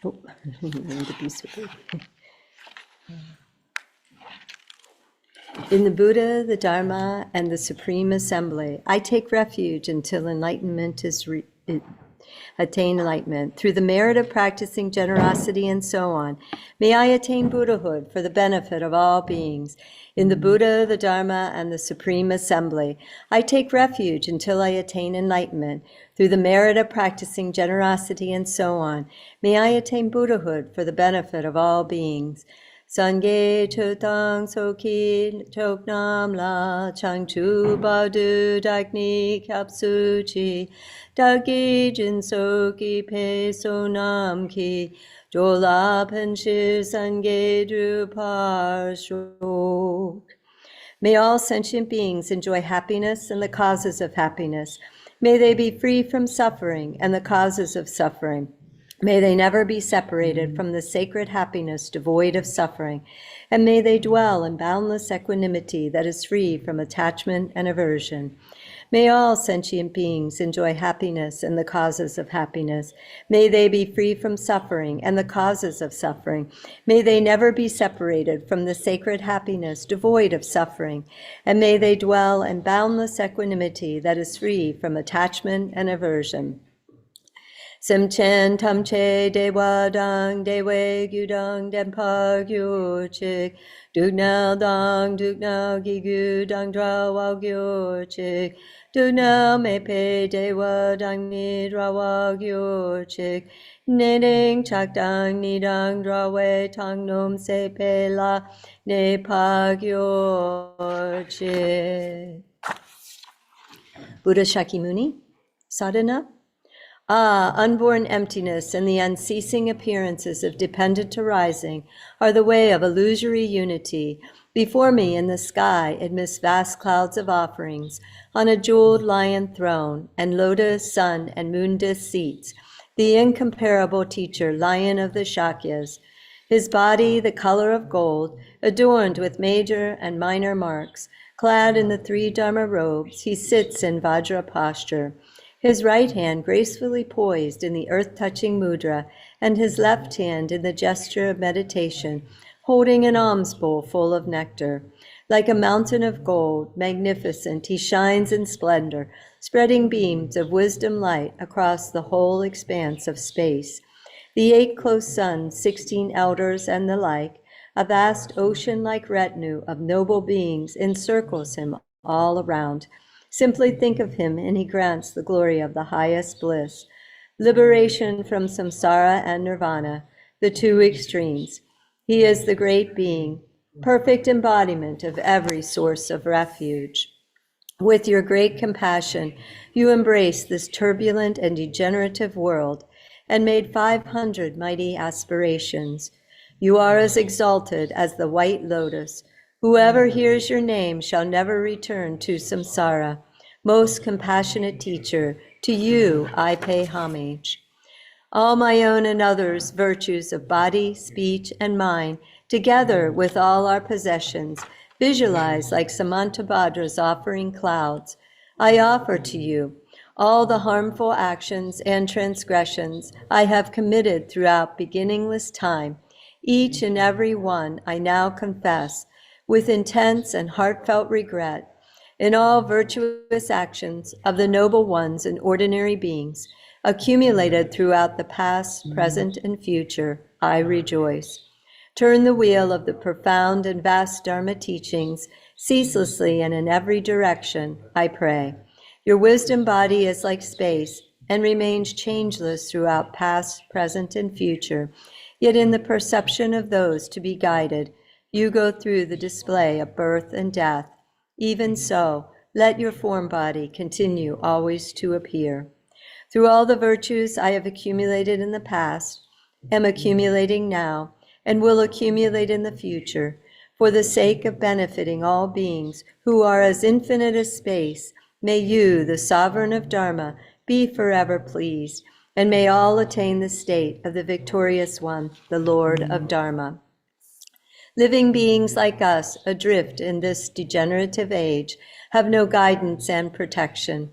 Oh, I need to be sweet. In the Buddha, the Dharma, and the Supreme Assembly, I take refuge until enlightenment is attain enlightenment. Through the merit of practicing generosity and so on, may I attain Buddhahood for the benefit of all beings. In the Buddha, the Dharma, and the Supreme Assembly, I take refuge until I attain enlightenment. Through the merit of practicing generosity and so on, may I attain Buddhahood for the benefit of all beings. Sangye chutang soki choknam la changchu badu dakni kapsuchi dagi jin soki pe sonam ki jola penshir sangye drupar shok. May all sentient beings enjoy happiness and the causes of happiness. May they be free from suffering and the causes of suffering. May they never be separated from the sacred happiness devoid of suffering, and may they dwell in boundless equanimity that is free from attachment and aversion. May all sentient beings enjoy happiness and the causes of happiness. May they be free from suffering and the causes of suffering. May they never be separated from the sacred happiness devoid of suffering, and may they dwell in boundless equanimity that is free from attachment and aversion. Simchen tamche dewa dang dewe gyudang denpa gyurchik dugnao dang dugnao gigu dang drawa gyurchik dugnao mepe dewa dang nidrawa gyurchik neding chak dang nidang drawe tang nom sepe la nepa gyurchik. Buddha Shakyamuni, sadhana. Ah, unborn emptiness and the unceasing appearances of dependent arising are the way of illusory unity. Before me in the sky, amidst vast clouds of offerings, on a jeweled lion throne and lotus, sun, and moon disk seats, the incomparable teacher, lion of the Shakyas, his body the color of gold, adorned with major and minor marks, clad in the 3 Dharma robes, he sits in Vajra posture. His right hand gracefully poised in the earth-touching mudra, and his left hand in the gesture of meditation, holding an alms bowl full of nectar. Like a mountain of gold, magnificent, he shines in splendor, spreading beams of wisdom light across the whole expanse of space. The 8 close sons, 16 elders, and the like, a vast ocean-like retinue of noble beings encircles him all around. Simply think of him, and he grants the glory of the highest bliss, liberation from samsara and nirvana, the 2 extremes. He is the great being, perfect embodiment of every source of refuge. With your great compassion, you embrace this turbulent and degenerative world and made 500 mighty aspirations. You are as exalted as the white lotus. Whoever hears your name shall never return to samsara. Most compassionate teacher, to you I pay homage. All my own and others' virtues of body, speech, and mind, together with all our possessions, visualized like Samantabhadra's offering clouds, I offer to you all the harmful actions and transgressions I have committed throughout beginningless time. Each and every one I now confess with intense and heartfelt regret. In all virtuous actions of the noble ones and ordinary beings, accumulated throughout the past, present, and future, I rejoice. Turn the wheel of the profound and vast Dharma teachings ceaselessly and in every direction, I pray. Your wisdom body is like space and remains changeless throughout past, present, and future. Yet in the perception of those to be guided, you go through the display of birth and death. Even so, let your form body continue always to appear. Through all the virtues I have accumulated in the past, am accumulating now, and will accumulate in the future, for the sake of benefiting all beings who are as infinite as space, may you, the sovereign of Dharma, be forever pleased, and may all attain the state of the victorious one, the Lord of Dharma. Living beings like us, adrift in this degenerative age, have no guidance and protection.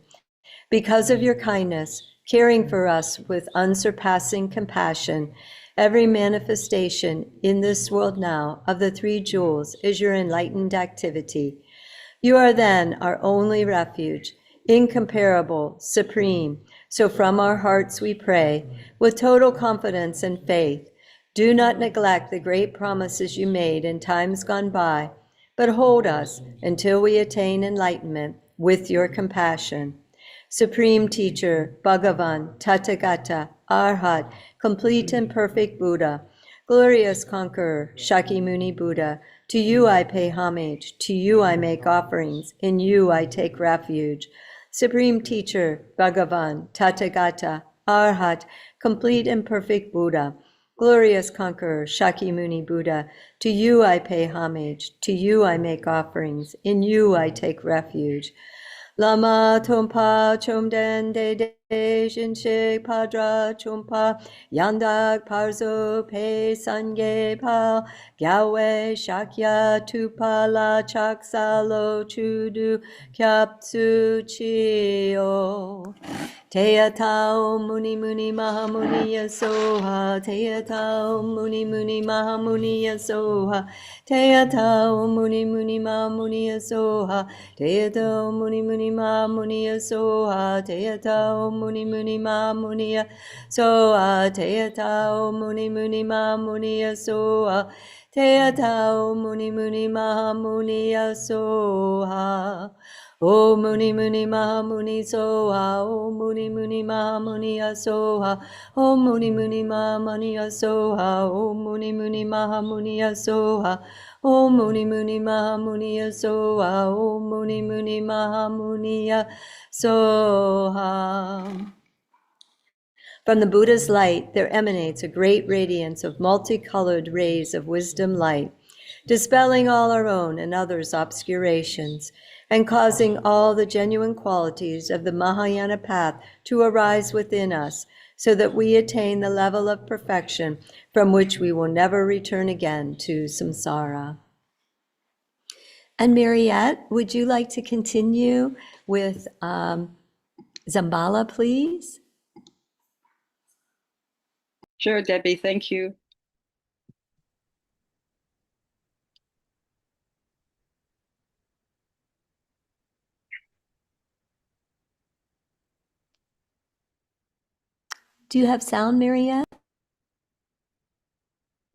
Because of your kindness, caring for us with unsurpassing compassion, every manifestation in this world now of the 3 jewels is your enlightened activity. You are then our only refuge, incomparable, supreme, So from our hearts we pray, with total confidence and faith, do not neglect the great promises you made in times gone by, but hold us until we attain enlightenment with your compassion. Supreme Teacher, Bhagavan, Tathagata, Arhat, complete and perfect Buddha, glorious Conqueror, Shakyamuni Buddha, to you I pay homage, to you I make offerings, in you I take refuge. Supreme Teacher, Bhagavan, Tathagata, Arhat, complete and perfect Buddha, glorious Conqueror, Shakyamuni Buddha, to you I pay homage, to you I make offerings, in you I take refuge. Lama Tompa Chomden De De Shinshik Padra Chompa Yandak Parzo Pe Sangye Pa Gyawe Shakya Tupala Chaksalo Chudu Kyaptsu Chio. Teya Tao Muni Muni Mahamuni Yasoha, Teya Tao Muni Muni Mahamuni Yasoha, Teya Tao Muni Muni Mahamuni Yasoha, Teya Tao Muni Muni Mahamuni Yasoha, Teya Tao Muni Muni Mahamuni Yasoha, Teya Tao Muni Muni Mahamuni Yasoha, Teya Tao Muni Muni Mahamuni Yasoha. O Muni Muni Mahamuni Soha, O Muni Muni Mahamuni Asoha, O Muni Muni Mahamuni Asoha, O Muni Muni Mahamuni Asoha, O Muni Muni Mahamuni Asoha, O Muni Muni Mahamuni Asoha. From the Buddha's light, there emanates a great radiance of multicolored rays of wisdom light, dispelling all our own and others' obscurations, and causing all the genuine qualities of the Mahayana path to arise within us, so that we attain the level of perfection from which we will never return again to samsara. And Mariette, would you like to continue with Zambala, please? Sure, Debbie, thank you. Do you have sound, Mariette?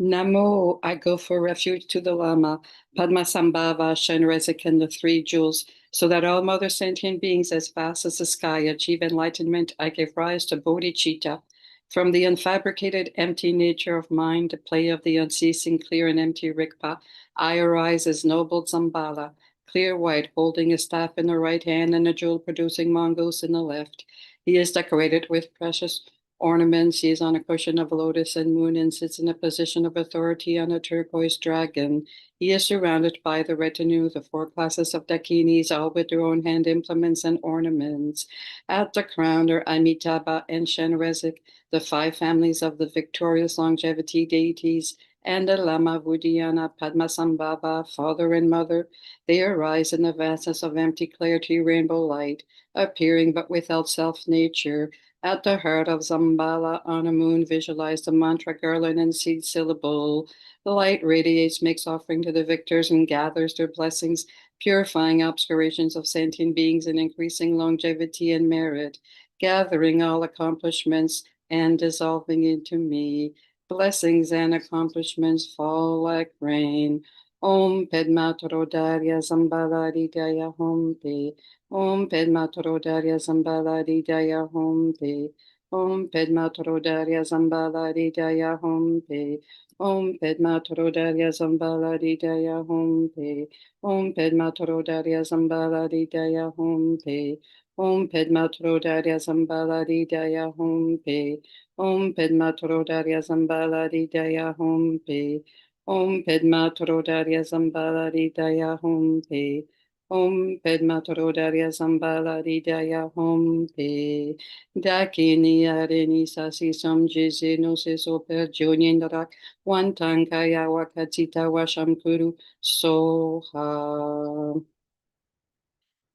Namo, I go for refuge to the Lama, Padmasambhava, Shenrezek, and the Three Jewels, so that all mother sentient beings as vast as the sky achieve enlightenment. I give rise to bodhicitta. From the unfabricated, empty nature of mind, the play of the unceasing, clear and empty Rigpa, I arise as noble Zambala, clear white, holding a staff in the right hand and a jewel-producing mongoose in the left. He is decorated with precious ornaments. He is on a cushion of lotus and moon and sits in a position of authority on a turquoise dragon. He is surrounded by the retinue, the 4 classes of dakinis, all with their own hand implements and ornaments. At the crown are Amitabha and Shenrezek, the 5 families of the victorious longevity deities, and the Lama Vudhyana Padmasambhava, father and mother. They arise in the vastness of empty clarity, rainbow light, appearing but without self-nature. At the heart of Zambala on a moon, visualize the mantra garland and seed syllable. The light radiates, makes offering to the victors, and gathers their blessings, purifying obscurations of sentient beings and increasing longevity and merit, gathering all accomplishments and dissolving into me. Blessings and accomplishments fall like rain. Om Padmatrodaya Zambala Daya Hom Te. Om Padmatrodaya Zambala Daya Hom Te. Om Padmatrodaya Zambala Daya Hom Te. Om Padmatrodaya Zambala Daya Hom Te. Om Padmatrodaya Zambala Daya Hom Te. Om Padmatrodaya Zambala Daya Hom Te. Om Padmatrodaya Zambala Daya Hom Te. Om Padmatrodaya Zambala Daya Hom Te. Om Padmatrodaya Zambala Daya Hom Te. Dakini Areni Sasi Samjizi no Siso Per Jonyendarak Wantankaya Wakatita Washamkuru Soha.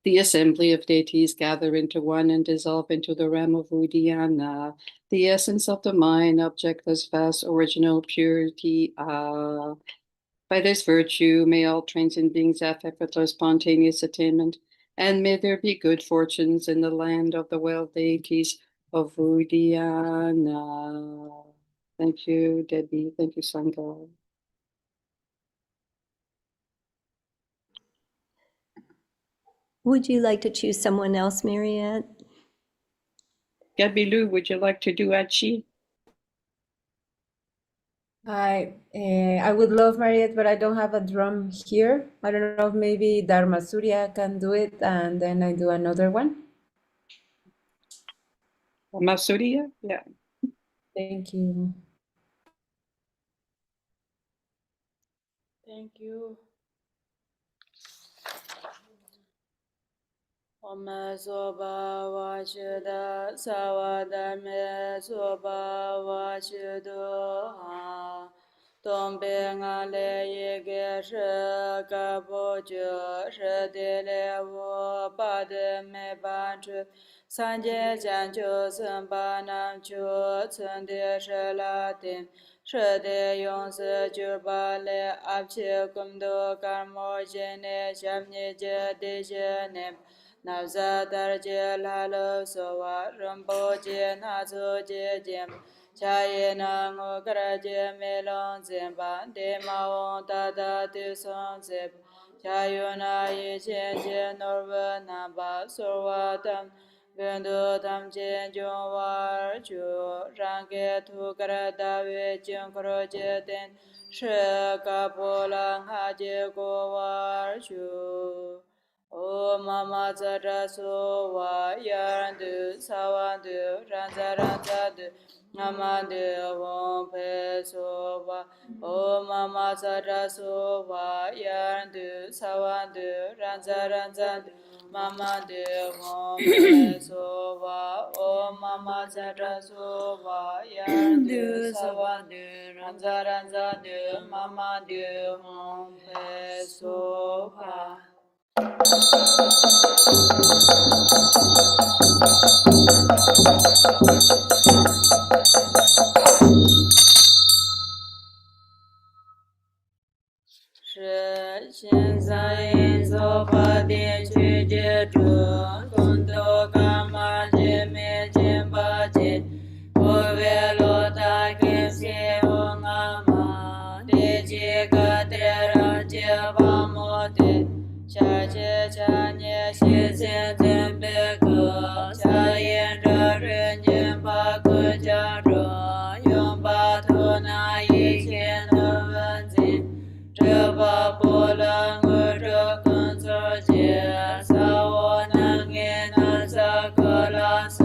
The assembly of deities gather into one and dissolve into the realm of Udhyana, the essence of the mind, objectless, vast, original purity. By this virtue, may all transient beings have effortless, spontaneous attainment, and may there be good fortunes in the land of the well deities Ovudiana. Thank you, Debbie. Thank you, Sangha. Would you like to choose someone else, Mariette? Debbie Lou, would you like to do Achi? I would love Mariette, but I don't have a drum here. I don't know if maybe Dharma Surya can do it, and then I do another one. Masuria? Yeah. Thank you. Thank you. Om soba vashuddha savadame soba vashuddha ha. Tombe ngale yege she kabo jo she dele wo padme banchu sanje jancho samba nam chu tsende she latin she de yong se jurba le apche kumdo karmo jene shamne je de jene Navza darje lalo sowa rambo je nazo je jem chaye na ngo karaje melon zemba de maon tada de son zeb chayo na ye chen je norva namba sorwa tam Gendo tam chen jong war chu range tu kara dawe chen koro je ten she ka polang ha je go war chu O mama zara so wa yarandu sawandu ranza ranza du namandu won pe so wa O mama zara so wa yarandu sawandu ranza ranza du mamandu won pe so wa O mama zara so wa yarandu sawandu ranza ranza du mamandu won pe so wa是现在做法的去接触，共同干嘛的没见不见，我为了他跟谁我阿妈的几个的人接把我的，下节下年现在准备个，下沿着人间把个家着，用把头那一天的文字。这把波浪我这工作节，撒我能给那撒克拉索，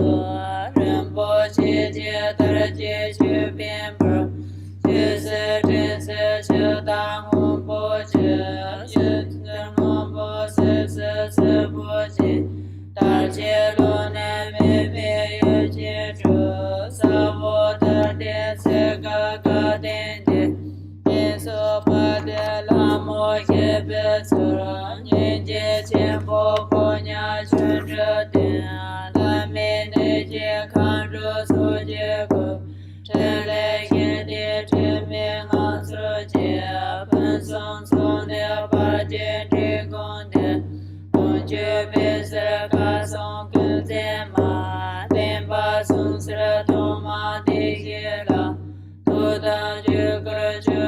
人不去接得接去变不，就是真是去当红不去，就是红不是不去，大街路南没有接住，撒我的电是个点点。so pa de la mo ye be so yin je chen po po nya chun zhe de la me ne je kan ru so je go chen le yin de chen me ngang so je pen song song de pa je de gong de gong je be se ka song kun ze ma den ba song se to ma de ye la tu dan je kar je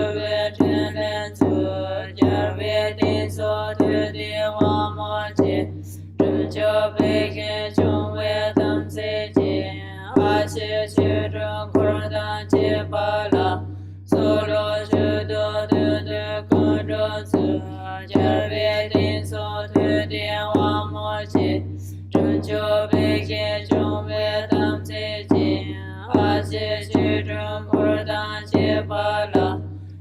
so to the one more day. To big and John with them say, I say, children, Cordan, Jebala, solo to the control to Jarvin, so to the one more day. To big and John with them say, I say, children, Cordan, Jebala.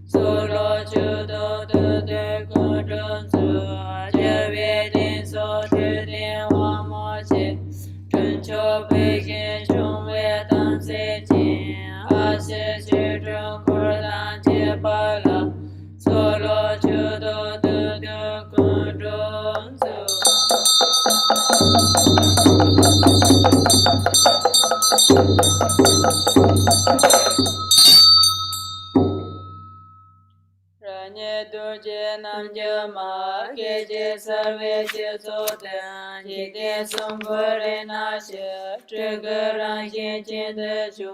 Solo judo the control to Jarvin so to the one more chip. Tuncho begin to with them sitting. Ashes children Cordan Jepala. Solo judo the control Ranye durje nam jama ke je sarve je soten jite sungore na she trigara yin jin de ju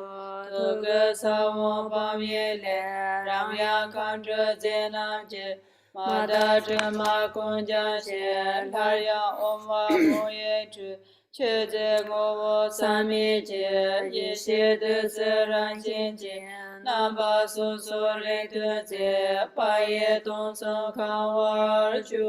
tuga sawo pam ye le ram ya kan je nam je Mada Jama Kunja Shen Harya Oma Moye Chu Cheze Govo Sami Je Yeshe De Seran Jin Jin Namba Su Su Le De Ze Pa Ye Tong Song Kan War Chu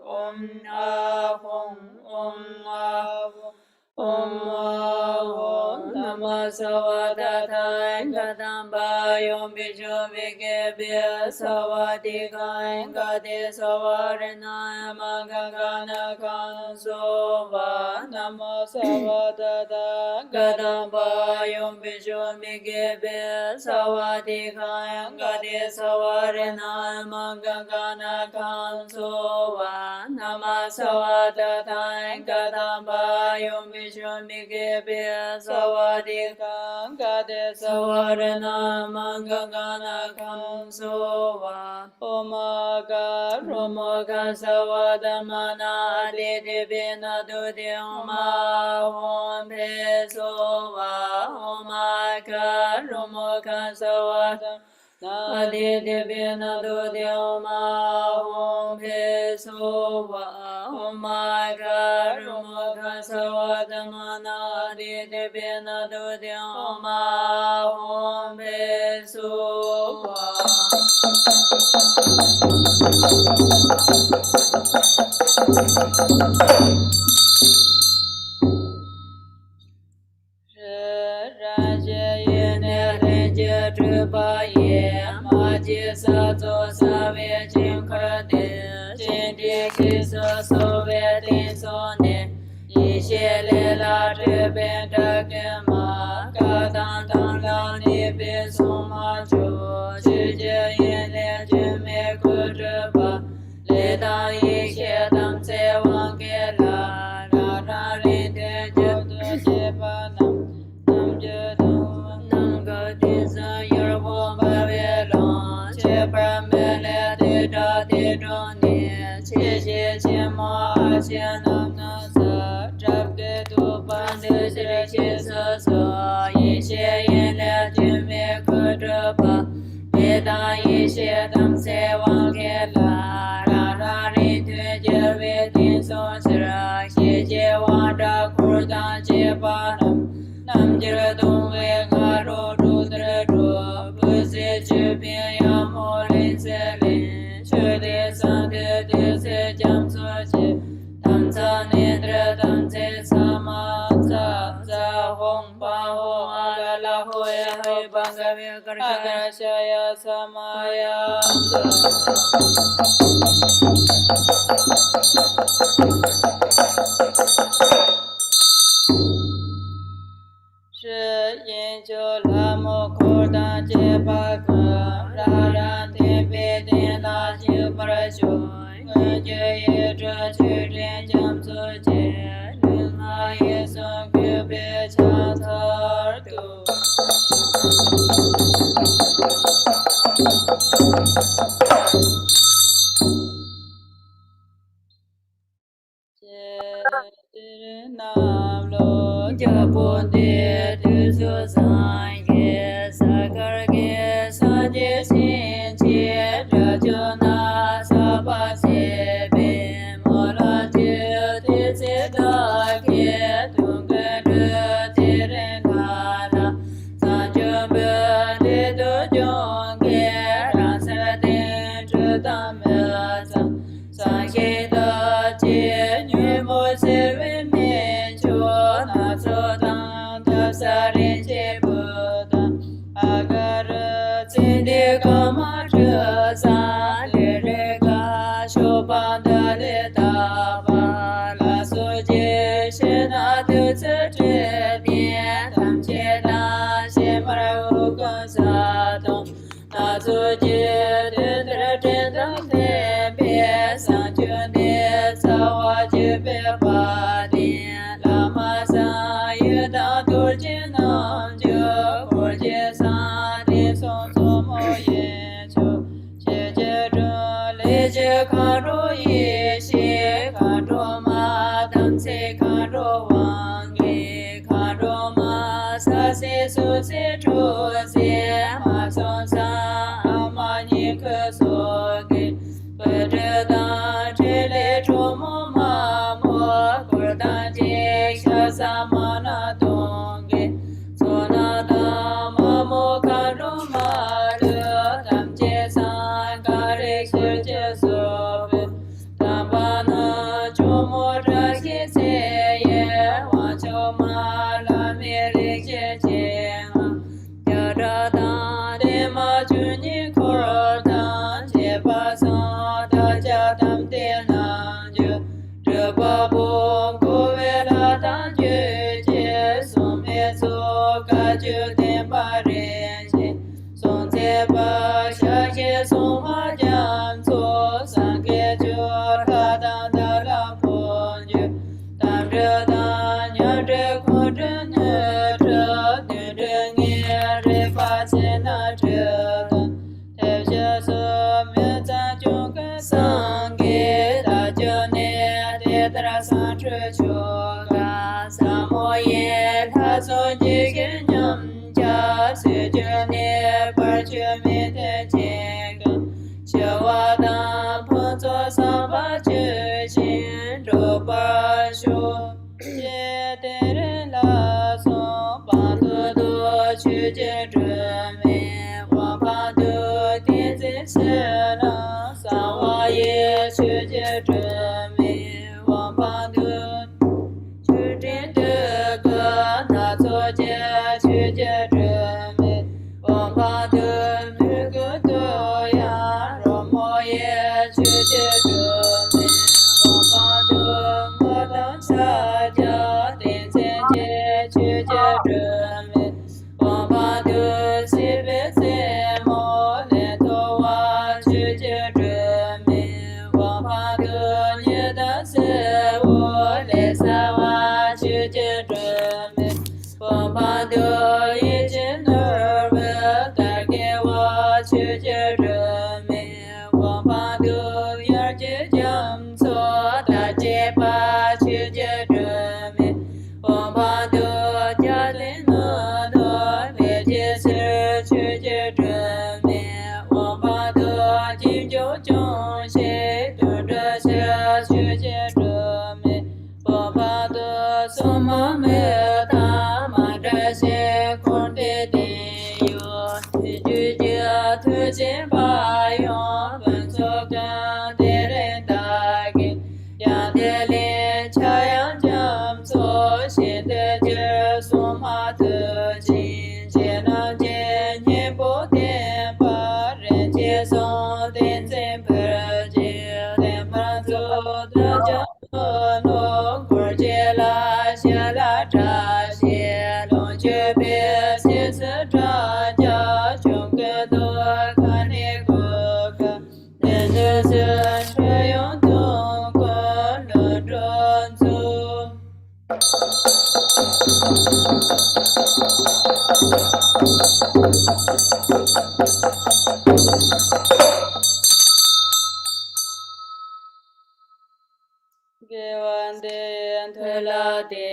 Om A Hong Om A Hong Om Om Namah Sawadata Gadamba Yom Bijo Vige Bia Sawadika Gade Sawarena Magagana Kansova Namah Sawadata Gadamba Yom Bijo Vige Bia Sawadika Gade Sawarena Magagana Kansova Namah Sawadata Gadamba Yom Vishwamike Pya Sawadika Gade Sawarana Mangagana Kamsova Omaka Romaka Sawadamana Adidibina Dudi Oma Om Pesova Omaka Romaka Sawadamana Adidibina Dudi Oma Om Pesova Omaka Romaka Sawadamana Adidibina Dudi Oma Om Pesova Sato Save Jinkade Jindi Kisa Sove Tinsone Yishele La Tribenda Kema Katan Tan La Nipi Soma Chu Chije Yele Jime Kutraba Leda Yishe Tam Se Wangela Rara Rinte Jutu Jepanam Nam Jutu Nam Gadisa Yerbo Babylon Pramele de da de doni che che che ma che nam na sa jab ke tu pan de che che sa sa ye che yin le ju me ko de pa ye da ye che tam se wang ke la ra ra ri de je ve tin so chra che che wa da kur da che pa nam je dong ve ga ro du dre du bu se che bien ya mo le se le che de san de se jam so che tam sa ne dre tam se sa ma sa sa hong pa ho a la ho ya hai bang ga ve kar ka sha ya sa ma ya yin jo la mo ko da je pa ka ra ra te pe te la ji par jo je ye zhe chi ren jam su je lu ma ye so ke be cha thar tu nam lo ja de tu so san ye sa kar ge sa je sin che ra jo na sa pa se be mo la je te se da ke tu ge de te ren ka la sa jo be de do jo ge ra sa de chu ta me sa sa ye da je nyu mo se re me cho na so ta sa ren che bu tu se tu se ma son sa ama ni ke so ge pe de da che le chu mo ma mo ko da je sha sa ma na dong ge so na da ma mo ka ru ma de tam che sa ka re che che so be tam ba na chu mo ra ke se ye wa cho ma la me re che che ya ra da de ma chu ni ko da che pa sa da cha tam te na je je pa bo ko ve la da je che so me so ka ju te pa re che son te pa sha che so ma jam so san ke ju ra da da la po je tam re da nya re ko re ne tra ne re nge re pa se na tre da te je so me ta ju ke sang ge da je ne te tra sa tre cho ga sa mo ye tha so ji ge nyam cha se je ne par che me te che ga che wa da po zo sa ba che shin ro pa shu che te re la so pa tu du chu che zhe me wa pa du ti zi se na sa wa ye chu che zhe me wa pa du chu tin de ge na zo che chu che zhe me wa pa du mu gu du ya ro mo ye chu che zhe me wa pa du mo dang sa ja tin zen che chu che zhe me wa pa du si be se mo le to wa chu che zhe me wa pa du nye da se wo le sa wa chu che zhe me wa pa du yi jin er we da ge wa chu che zhe me wa pa du yar che jam so da che pa chu che zhe me wa pa du ja le na do le che se chu che zhe me wa pa du jin jo chong she du de se chu che zhe me wa pa du so ma me ta ma de se kon de de yo ju ju tu jin pa yo ben so ga de re da ge ya de le cha yang jam so xin de je so ma de jin je na je nye bo de pa re je so de zen per je de ma zo de ja no gur je la xia la cha xie long je be xie se cha ja chung ge do ka ne go ka ne ne se che yong dong ko le zhen zu ge wan de te la de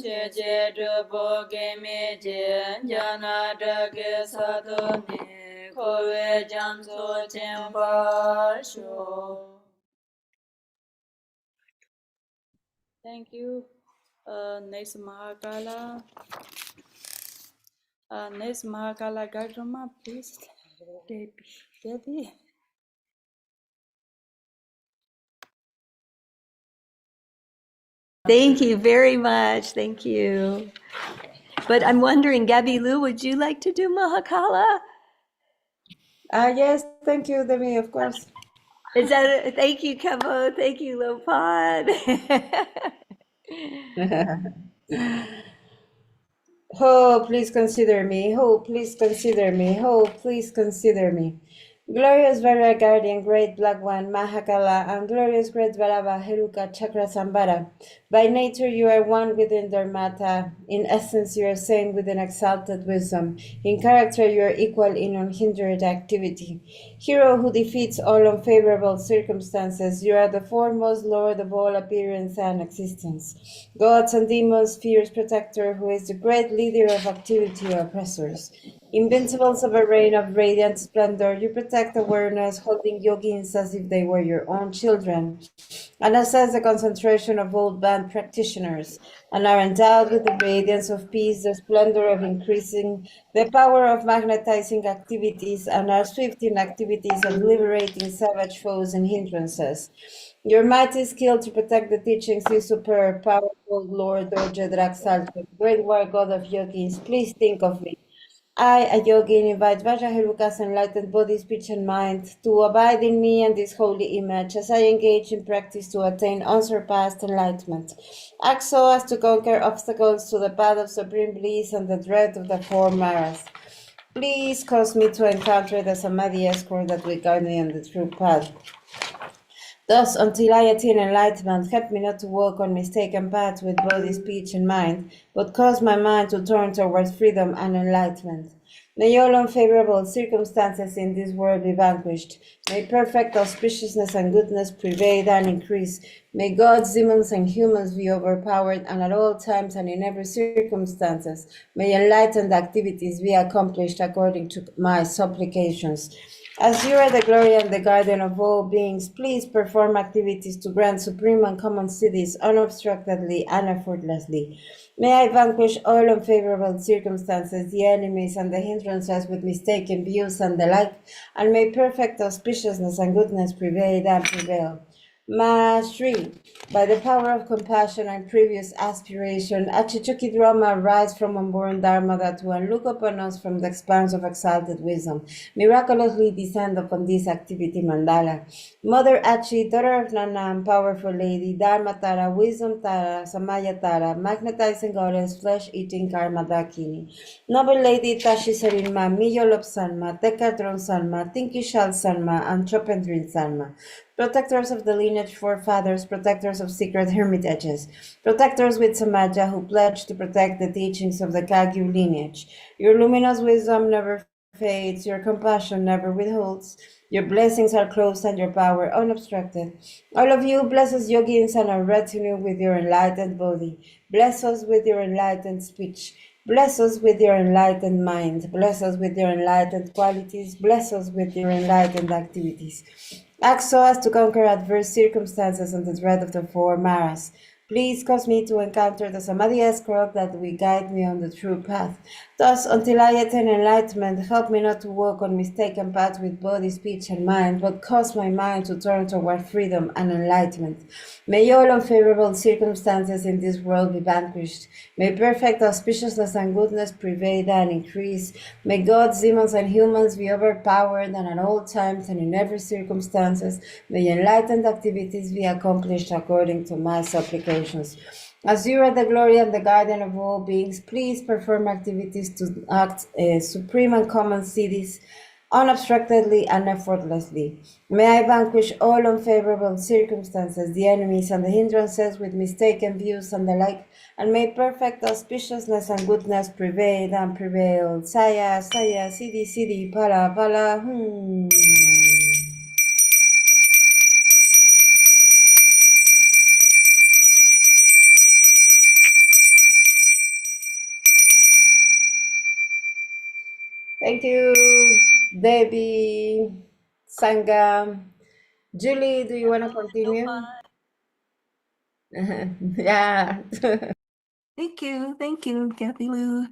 che che zhe bo ge me je ja na de ge sa de ne ko we jam so chen pa shu. Thank you. Next Mahakala. Next Mahakala Gajrama, please. Debbie. Thank you very much. Thank you. But I'm wondering, Gabby Lou, would you like to do Mahakala? Yes, thank you, Demi, of course. Thank you, Khenpo. Thank you, Lopad. Oh, please consider me. Oh, please consider me. Oh, please consider me. Glorious Vajra Guardian, Great Black One, Mahakala, and Glorious Great Varava, Heruka, Chakra, Sambara. By nature you are one within Dharmata. In essence you are same within exalted wisdom. In character you are equal in unhindered activity. Hero who defeats all unfavorable circumstances, you are the foremost lord of all appearance and existence. Gods and demons, fierce protector, who is the great leader of activity oppressors. Invincibles of a reign of radiant splendor, you protect awareness, holding yogins as if they were your own children, and assess the concentration of old band practitioners, and are endowed with the radiance of peace, the splendor of increasing, the power of magnetizing activities, and are swift in activities of liberating savage foes and hindrances. Your mighty skill to protect the teachings is superb, powerful Lord Dorje Draxalto, great war god of yogis, please think of me. I, a yogin, invite Vajraheruka's enlightened body, speech, and mind to abide in me and this holy image as I engage in practice to attain unsurpassed enlightenment. Act so as to conquer obstacles to the path of supreme bliss and the dread of the four maras. Please cause me to encounter the Samadhi escort that will guide me on the true path. Thus, until I attain enlightenment, help me not to walk on mistaken paths with body, speech, and mind, but cause my mind to turn towards freedom and enlightenment. May all unfavorable circumstances in this world be vanquished. May perfect auspiciousness and goodness prevail and increase. May gods, demons, and humans be overpowered, and at all times and in every circumstances, may enlightened activities be accomplished according to my supplications. As you are the glory and the guardian of all beings, please perform activities to grant supreme and common cities unobstructedly and effortlessly. May I vanquish all unfavorable circumstances, the enemies and the hindrances with mistaken views and the like, and may perfect auspiciousness and goodness prevail and prevail. Ma Shri, by the power of compassion and previous aspiration, Achichuki Drama rise from unborn Dharma Dhatu and look upon us from the expanse of exalted wisdom. Miraculously descend upon this activity mandala. Mother Achi, daughter of Nana, powerful lady, Dharma Tara, wisdom Tara, Samaya Tara, magnetizing goddess, flesh-eating Karma Dakini. Noble lady Tashi Sarinma, Miyolop Sanma, Tekadron Sanma, Tinkishal Sanma, and Chopendrin Sanma. Protectors of the lineage forefathers, protectors of secret hermitages, protectors with Samaja who pledge to protect the teachings of the Kagyu lineage. Your luminous wisdom never fades, your compassion never withholds. Your blessings are close and your power unobstructed. All of you, bless us yogins and our retinue with your enlightened body. Bless us with your enlightened speech. Bless us with your enlightened mind. Bless us with your enlightened qualities. Bless us with your enlightened activities. Act so as to conquer adverse circumstances and the dread of the four maras. Please cause me to encounter the Samadhi escort that will guide me on the true path. Thus, until I attain enlightenment, help me not to walk on mistaken paths with body, speech, and mind, but cause my mind to turn toward freedom and enlightenment. May all unfavorable circumstances in this world be vanquished. May perfect auspiciousness and goodness prevail and increase. May gods, demons, and humans be overpowered, and at all times and in every circumstances, may enlightened activities be accomplished according to my supplications. As you are the glory and the guardian of all beings, please perform activities to act supreme and common cities unobstructedly and effortlessly. May I vanquish all unfavorable circumstances, the enemies and the hindrances with mistaken views and the like, and may perfect auspiciousness and goodness prevail and prevail. Saya, saya, siddhi, siddhi, pala, pala, Thank you, Debbie, Sangam. Julie, do you want to continue? Yeah. Thank you, Kathy Lou.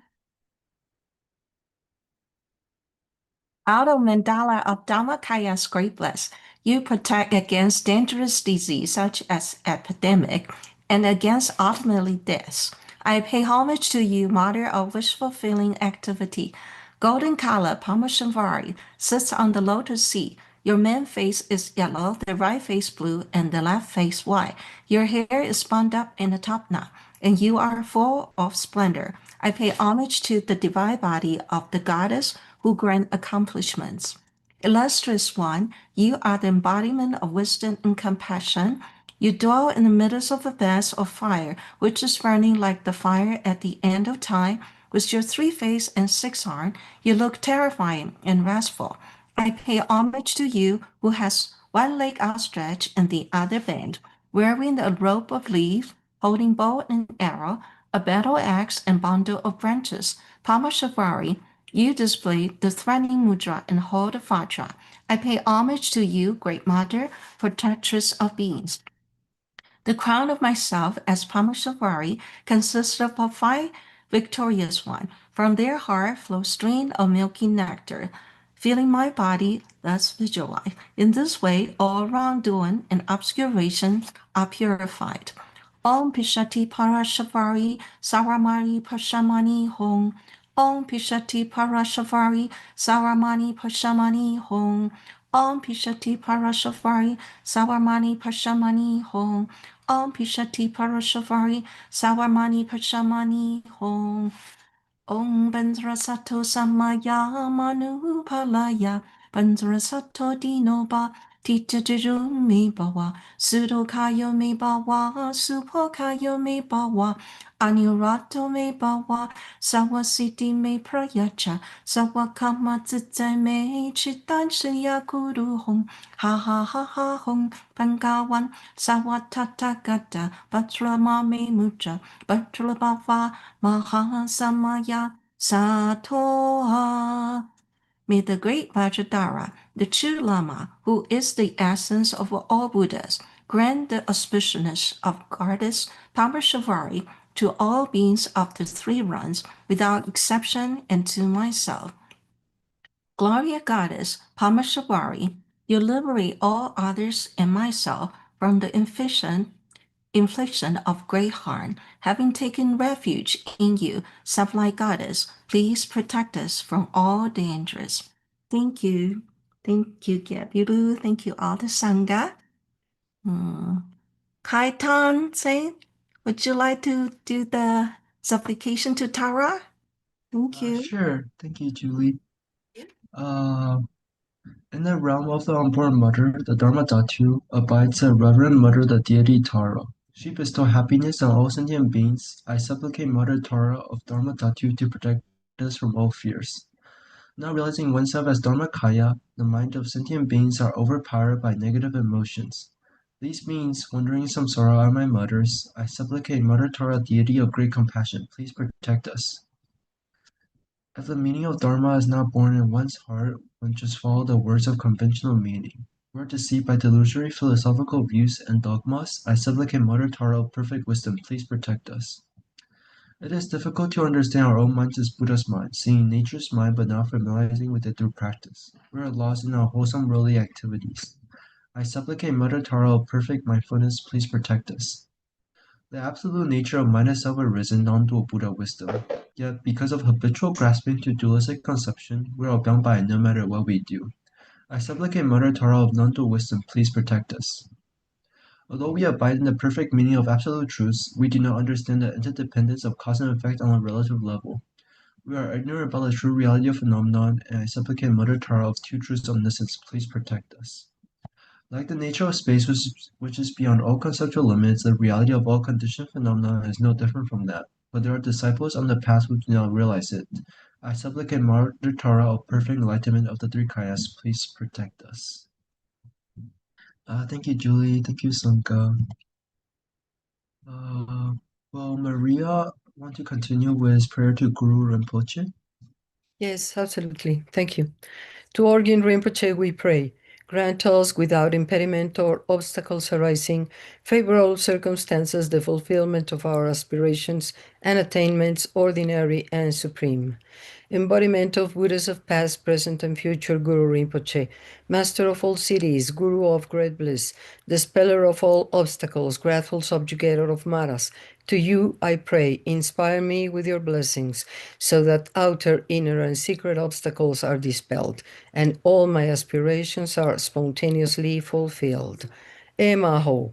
Auto mandala of Dhammakaya Scrapeless. You protect against dangerous disease such as epidemic and against ultimately death. I pay homage to you, mother of wish-fulfilling activity. Golden color Parmesan sits on the lotus seat. Your main face is yellow, the right face blue, and the left face white. Your hair is spun up in a top knot, and you are full of splendor. I pay homage to the divine body of the goddess who grant accomplishments. Illustrious one, you are the embodiment of wisdom and compassion. You dwell in the midst of a vast of fire, which is burning like the fire at the end of time. With your 3 face and 6 arm, you look terrifying and wrathful. I pay homage to you who has one leg outstretched and the other bent, wearing a robe of leaves, holding bow and arrow, a battle axe and bundle of branches. Parmashavari, you display the threatening mudra and hold the Vajra. I pay homage to you, Great Mother, protectress of beings. The crown of myself as Parmashavari consists of 5 victorious ones. From their heart flows stream of milky nectar, filling my body, thus visualized. In this way, all wrongdoing and obscuration are purified. Om Pishati Parashavari Saramani Pashamani Hong. Om Pishati Parashavari Saramani Pashamani Hong. Om Pishati Parashavari Saramani Pashamani Hong. Om Pishati Parashavari Saramani Pashamani Hong. Om Bandrasato Samaya Manu Palaya Bandrasato Dinoba Tita Me Bawa Sudo Kayo Me Bawa Supo Kayo Me Bawa Anurato Me Bawa Sawasiti Me Prayacha Sawakama Zizai Me Chitan Shya Guru Hong Ha Ha Ha Ha Hong Pangawan Sawatata Gata Batrama Me Mucha Batrabava Mahasamaya Satoha. May the great Vajradhara, the true Lama, who is the essence of all Buddhas, grant the auspiciousness of Goddess Parmashavari to all beings of the 3 realms without exception and to myself. Gloria Goddess Parmashavari, you liberate all others and myself from the infliction of great harm. Having taken refuge in you, Sublime Goddess, please protect us from all dangers. Thank you. Thank you, Gyabiru. Thank you, all the Sangha. Kaitan Saint, would you like to do the supplication to Tara? Thank you. Sure. Thank you, Julie. In the realm of the unborn mother, the Dharma Dhatu, abides a reverend mother, the deity Tara. She bestows happiness on all sentient beings. I supplicate Mother Tara of Dharma Dhatu to protect us from all fears. Not realizing oneself as Dharmakaya, the mind of sentient beings are overpowered by negative emotions. These beings, wandering samsara, are my mothers. I supplicate Mother Tara, deity of great compassion, please protect us. If the meaning of Dharma is not born in one's heart, one just follow the words of conventional meaning. We are deceived by delusory philosophical views and dogmas. I supplicate Mother Tara of perfect wisdom, please protect us. It is difficult to understand our own minds as Buddha's mind, seeing nature's mind but not familiarizing with it through practice. We are lost in our wholesome worldly activities. I supplicate Mother Tara of perfect mindfulness, please protect us. The absolute nature of mind has self-arisen non-dual Buddha wisdom. Yet, because of habitual grasping to dualistic conception, we are bound by it no matter what we do. I supplicate Mother Tara of non-dual wisdom, please protect us. Although we abide in the perfect meaning of absolute truths, we do not understand the interdependence of cause and effect on a relative level. We are ignorant about the true reality of phenomenon, and I supplicate Mother Tara of two truths omniscience, please protect us. Like the nature of space, which is beyond all conceptual limits, the reality of all conditioned phenomena is no different from that. But there are disciples on the path who do not realize it. I supplicate Mother Tara of perfect enlightenment of the 3 kayas, please protect us. Thank you, Julie. Thank you, Sangha. Well, Maria, want to continue with prayer to Guru Rinpoche? Yes, absolutely. Thank you. To Orgyen Rinpoche we pray. Grant us, without impediment or obstacles arising, favorable circumstances, the fulfillment of our aspirations and attainments, ordinary and supreme. Embodiment of Buddhas of past, present, and future, Guru Rinpoche, Master of all cities, Guru of great bliss, dispeller of all obstacles, grateful subjugator of maras, to you I pray, inspire me with your blessings, so that outer, inner, and secret obstacles are dispelled, and all my aspirations are spontaneously fulfilled. Emaho,